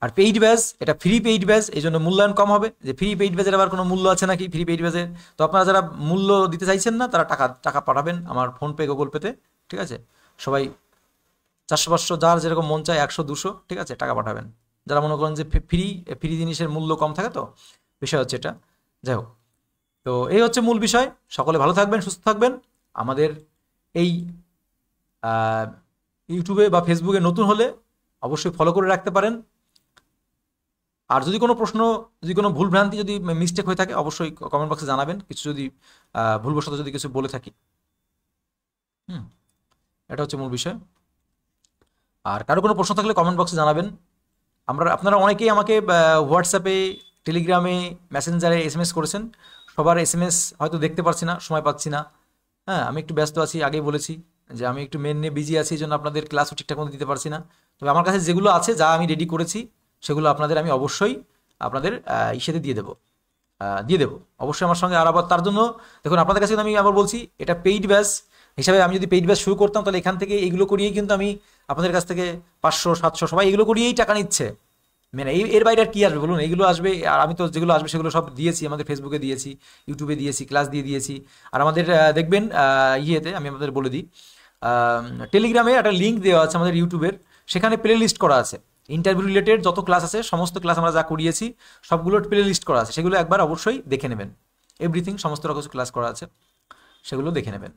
আর পেইড ব্যাচ, এটা ফ্রি পেইড ব্যাচ, এই জন্য মূল্যায়ন কম হবে, যে ফ্রি পেইড ব্যাচের আবার কোনো মূল্য আছে নাকি ফ্রি পেইড ব্যাচের। তো আপনারা যারা মূল্য দিতে চাইছেন না, তারা টাকা পাঠাবেন আমার ফোনপে গুগল পেতে, ঠিক আছে? সবাই 400-500 যার যেরকম মন চায়, 100-200, ঠিক আছে, টাকা পাঠাবেন। যারা মনে করেন যে ফ্রি ফ্রি জিনিসের মূল্য কম থাকে, তো বিষয় হচ্ছে এটা। যাই হোক, তো এই হচ্ছে মূল বিষয়। সকলে ভালো থাকবেন, সুস্থ থাকবেন। আমাদের এই ইউটিউবে বা ফেসবুকে নতুন হলে অবশ্যই ফলো করে রাখতে পারেন। আর যদি কোনো প্রশ্ন, যদি কোনো ভুলভ্রান্তি, যদি মিস্টেক হয়ে থাকে, অবশ্যই কমেন্ট বক্সে জানাবেন। কিছু যদি ভুলবশত যদি কিছু বলে থাকি, এটা হচ্ছে মূল বিষয়। আর কারো কোনো প্রশ্ন থাকলে কমেন্ট বক্সে জানাবেন। আপনারা অনেকেই আমাকে হোয়াটসঅ্যাপে, টেলিগ্রামে, মেসেঞ্জারে SMS করেছেন। সবার SMS হয়তো দেখতে পারছি না, সময় পাচ্ছি না। হ্যাঁ, আমি একটু ব্যস্ত আছি, আগেই বলেছি যে আমি একটু মেন নিয়ে বিজি আছি, এই জন্য আপনাদের ক্লাসও ঠিকঠাক মতো দিতে পারছি না। তবে আমার কাছে যেগুলো আছে, যা আমি রেডি করেছি, সেগুলো আপনাদের আমি অবশ্যই আপনাদের ইসেতে দিয়ে দেবো অবশ্যই আমার সঙ্গে। আর আবার তার জন্য দেখুন, আপনাদের কাছে আমি আবার বলছি, এটা পেইড ব্যাচ হিসাবে। আমি যদি পেইড ব্যাচ শুরু করতাম, তাহলে এখান থেকে এইগুলো করিয়েই কিন্তু আমি আপনাদের কাছ থেকে 500-700 সবাই এগুলো করিয়েই টাকা নিচ্ছে। মানে এর বাইরে আর কি আসবে বলুন? এইগুলো আসবে, আর আমি তো যেগুলো আসবে সেগুলো সব দিয়েছি, আমাদের ফেসবুকে দিয়েছি, ইউটিউবে দিয়েছি, ক্লাস দিয়েছি। আর আমাদের দেখবেন ইয়েতে, আমি আমাদের বলে দিই, টেলিগ্রামে একটা লিঙ্ক দেওয়া আছে আমাদের ইউটিউবের, সেখানে প্লে লিস্ট করা আছে। ইন্টারভিউ রিলেটেড যত ক্লাস আছে, সমস্ত ক্লাস আমরা যা করিয়েছি সবগুলোর প্লে লিস্ট করা আছে, সেগুলো একবার অবশ্যই দেখে নেবেন। এভরিথিং, সমস্ত রকম ক্লাস করা আছে, সেগুলো দেখে নেবেন।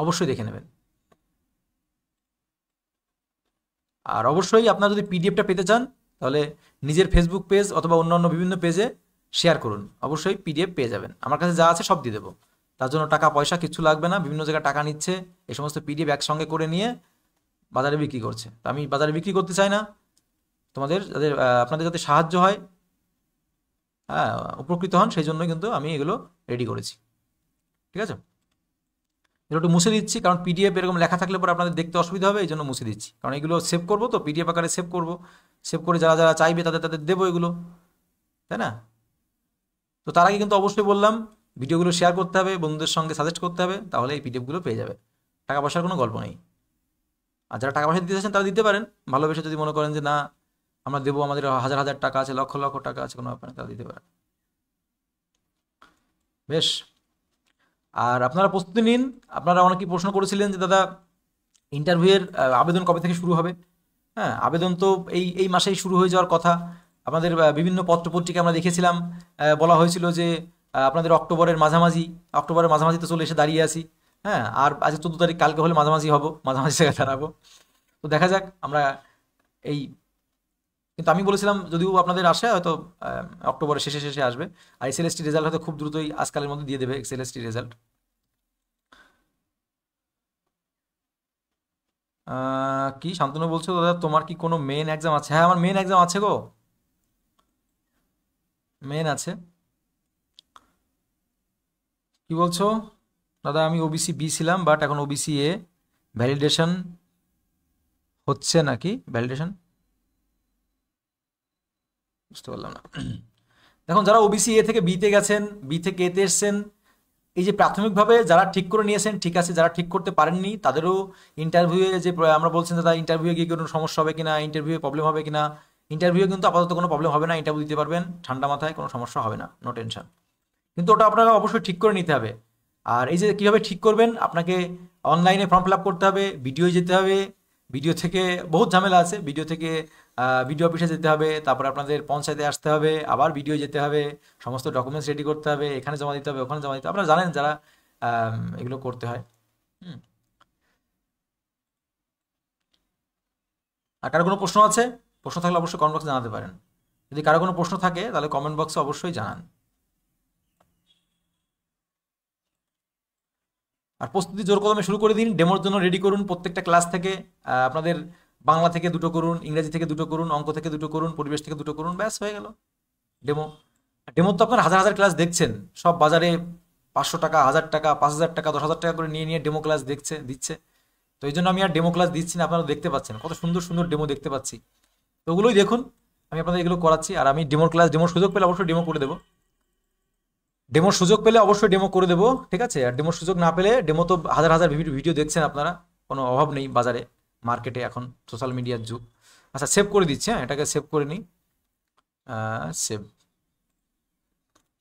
অবশ্যই দেখে নেবেন। আর অবশ্যই আপনারা যদি পিডিএফটা পেতে চান, তাহলে নিজের ফেসবুক পেজ অথবা অন্যান্য বিভিন্ন পেজে শেয়ার করুন, অবশ্যই পিডিএফ পেয়ে যাবেন। আমার কাছে যা আছে সব দিয়ে দেবো, তার জন্য টাকা পয়সা কিচ্ছু লাগবে না। বিভিন্ন জায়গায় টাকা নিচ্ছে, এই সমস্ত পিডিএফ একসঙ্গে করে নিয়ে বাজারে বিক্রি করছে। তো আমি বাজারে বিক্রি করতে চাই না। আপনাদের যাতে সাহায্য হয়, হ্যাঁ, উপকৃত হন, সেই জন্যই কিন্তু আমি এগুলো রেডি করেছি, ঠিক আছে? এগুলো একটু মুছে দিচ্ছি, কারণ পিডিএফ এরকম লেখা থাকলে পরে আপনাদের দেখতে অসুবিধা হবে, এই জন্য মুছে দিচ্ছি। কারণ এগুলো সেভ করবো, তো পিডিএফ আকারে সেভ করবো, সেভ করে যারা যারা চাইবে তাদের দেবো এগুলো, তাই না? তো তার আগে কিন্তু অবশ্যই বললাম, ভিডিওগুলো শেয়ার করতে হবে, বন্ধুদের সঙ্গে সাজেস্ট করতে হবে, তাহলে এই পিডিএফগুলো পেয়ে যাবে। টাকা পয়সার কোনো গল্প নেই। আর যারা টাকা পয়সা দিতে চাচ্ছেন, তারা দিতে পারেন ভালোবেসে। যদি মনে করেন যে না, আমরা দেবো, আমাদের হাজার হাজার টাকা আছে, লক্ষ লক্ষ টাকা আছে, কোনো ব্যাপার নেই, তারা দিতে পারেন। বেশ। আর আপনারা প্রস্তুতি নিন। আপনারা অনেকেই প্রশ্ন করেছিলেন যে দাদা, ইন্টারভিউয়ের আবেদন কবে থেকে শুরু হবে? হ্যাঁ, আবেদন তো এই মাসেই শুরু হয়ে যাওয়ার কথা। আপনাদের বিভিন্ন পত্রপত্রিকা আমরা দেখেছিলাম, বলা হয়েছিল যে আপনাদের অক্টোবরের মাঝামাঝি তো চলে এসে দাঁড়িয়ে আছি। হ্যাঁ, আর আজ 14 তারিখ, কালকে হলে মাঝামাঝি হব, মাঝামাঝি জায়গায় দাঁড়াবো। তো দেখা যাক আমরা এই, কিন্তু আমি বলেছিলাম যদিও আপনাদের আসে হয়তো অক্টোবরের শেষে আসবে। আর এসএলএসটি রেজাল্ট হয়তো খুব দ্রুতই আজকালের মধ্যে দিয়ে দেবে এসএলএসটি রেজাল্ট। কি শান্তনু বলছো দাদা, তোমার কি কোনো মেন এক্সাম আছে? হ্যাঁ, আমার মেন এক্সাম আছে গো, মেন আছে। কি বলছো দাদা? আমি ওবিসি বি ছিলাম, বাট এখন ওবিসি এ। ভ্যালিডেশন হচ্ছে নাকি? ভ্যালিডেশন বুঝতে পারলাম না। দেখুন, যারা ওবিসি এ থেকে বিতে গেছেন, বি থেকে এতে এসছেন, এই যে প্রাথমিকভাবে যারা ঠিক করে নিয়েছেন ঠিক আছে, যারা ঠিক করতে পারেননি তাদেরও ইন্টারভিউয়ে যে আমরা বলছেন দাদা ইন্টারভিউয়ে গিয়ে কোনো সমস্যা হবে কিনা, ইন্টারভিউয়ে প্রবলেম হবে কিনা, ইন্টারভিউয়ে কিন্তু আপাতত কোনো প্রবলেম হবে না, ইন্টারভিউ দিতে পারবেন ঠান্ডা মাথায়, কোনো সমস্যা হবে না, নো টেনশন। কিন্তু ওটা আপনারা অবশ্যই ঠিক করে নিতে হবে। আর এই যে কীভাবে ঠিক করবেন, আপনাকে অনলাইনে ফর্ম ফিল আপ করতে হবে, ভিডিও যেতে হবে, ভিডিও থেকে বহুত ঝামেলা আছে, ভিডিও থেকে বিডিও অফিসে যেতে হবে, তারপর আপনাদের পঞ্চায়েতে আসতে হবে, আবার ভিডিও যেতে হবে, সমস্ত ডকুমেন্টস রেডি করতে হবে, এখানে জমা দিতে হবে, ওখানে জমা দিতে হবে, আপনারা জানেন যারা এগুলো করতে হয়। হুম। আর কারো কোনো প্রশ্ন আছে? প্রশ্ন থাকলে অবশ্যই কমেন্ট বক্সে জানাতে পারেন। যদি কারো কোনো প্রশ্ন থাকে তাহলে কমেন্ট বক্সে অবশ্যই জানান। আর প্রস্তুতি জোর কদমে শুরু করে দিন, ডেমোর জন্য রেডি করুন। প্রত্যেকটা ক্লাস থেকে আপনাদের বাংলা থেকে 2টো করুন, ইংরেজি থেকে 2টো করুন, অঙ্ক থেকে 2টো করুন, পরিবেশ থেকে 2টো করুন, ব্যাস হয়ে গেল ডেমো। ডেমো তো আপনার হাজার হাজার ক্লাস দেখছেন, সব বাজারে 500 টাকা, 1000 টাকা, 5000 টাকা, 10,000 টাকা করে নিয়ে নিয়ে ডেমো ক্লাস দিচ্ছে। তো এই জন্য আমি আর ডেমো ক্লাস দিচ্ছি না, আপনারা দেখতে পাচ্ছেন কত সুন্দর সুন্দর ডেমো দেখতে পাচ্ছি। তো ওগুলোই দেখুন, আমি আপনাদের এগুলো করাচ্ছি। আর আমি ডেমোর সুযোগ পেলে অবশ্যই ডেমো করে দেবো, ডেমোর সুযোগ পেলে অবশ্যই ডেমো করে দেবো, ঠিক আছে। আর ডেমোর সুযোগ না পেলে, ডেমো তো হাজার হাজার ভিডিও দেখছেন আপনারা, কোনো অভাব নেই বাজারে, মার্কেটে এখন সোশ্যাল মিডিয়ার যুগ। আচ্ছা, সেভ করে দিচ্ছি, হ্যাঁ এটাকে সেভ করে নিই, সেভ,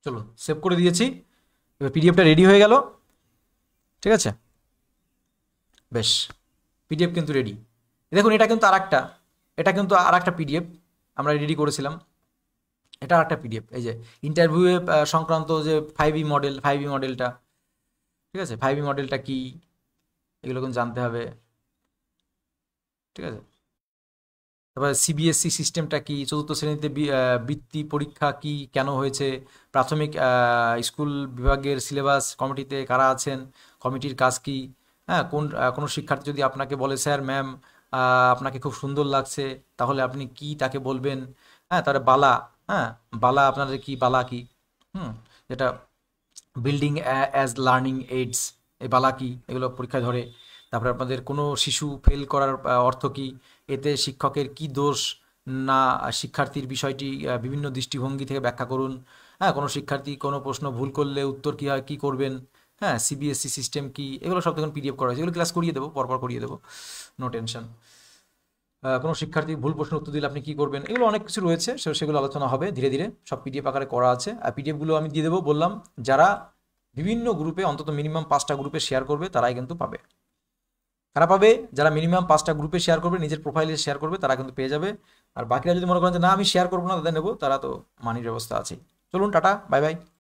চলুন সেভ করে দিয়েছি। এবার পিডিএফটা রেডি হয়ে গেল, ঠিক আছে, বেশ, পিডিএফ কিন্তু রেডি। দেখুন এটা কিন্তু আর একটা পিডিএফ আমরা রেডি করেছিলাম, এটা আর একটা পিডিএফ। এই যে ইন্টারভিউ সংক্রান্ত যে 5E মডেলটা, ঠিক আছে, 5E মডেলটা কি এগুলো কিন্তু জানতে হবে, ঠিক আছে। তারপরে সিবিএসসি সিস্টেমটা কি, চতুর্থ শ্রেণীতে বৃত্তি পরীক্ষা কি, কেন হয়েছে, প্রাথমিক স্কুল বিভাগের সিলেবাস কমিটিতে কারা আছেন, কমিটির কাজ কি, হ্যাঁ কোনো শিক্ষার্থী যদি আপনাকে বলে স্যার ম্যাম আপনাকে খুব সুন্দর লাগছে, তাহলে আপনি কি তাকে বলবেন, হ্যাঁ তাহলে বালা, হ্যাঁ বালা আপনাদের কি, বালা কি, যেটা বিল্ডিং অ্যাজ লার্নিং এইডস, এই বালা কি, এগুলো পরীক্ষায় ধরে। তারপরে আপনাদের কোনো শিশু ফেল করার অর্থ কি, এতে শিক্ষকের কি দোষ, না শিক্ষার্থীর বিষয়টি বিভিন্ন দৃষ্টিভঙ্গি থেকে ব্যাখ্যা করুন, হ্যাঁ কোনো শিক্ষার্থী কোনো প্রশ্ন ভুল করলে উত্তর কী হয়, কী করবেন, হ্যাঁ সিবিএসসি সিস্টেম কি, এগুলো সব দেখুন পিডিএফ করা হয়েছে, এগুলো ক্লাস করিয়ে দেবো, পরপর করিয়ে দেবো, নো টেনশন। কোনো শিক্ষার্থী ভুল প্রশ্ন উত্তর দিলে আপনি কী করবেন, এগুলো অনেক কিছু রয়েছে, সেগুলো আলোচনা হবে ধীরে ধীরে, সব পিডিএফ আকারে করা আছে। আর পিডিএফগুলো আমি দিয়ে দেবো, বললাম যারা বিভিন্ন গ্রুপে অন্তত মিনিমাম 5টা গ্রুপে শেয়ার করবে তারাই কিন্তু পাবে। কারা পাবে? যারা মিনিমাম 5টা গ্রুপে শেয়ার করবে, নিজের প্রোফাইলে শেয়ার করবে, তারা কিন্তু পেয়ে যাবে। আর বাকিরা যদি মনে করেন যে না আমি শেয়ার করবো না, তাদের নেবো, তারা তো মানির ব্যবস্থা আছে। চলুন টাটা, বাই বাই।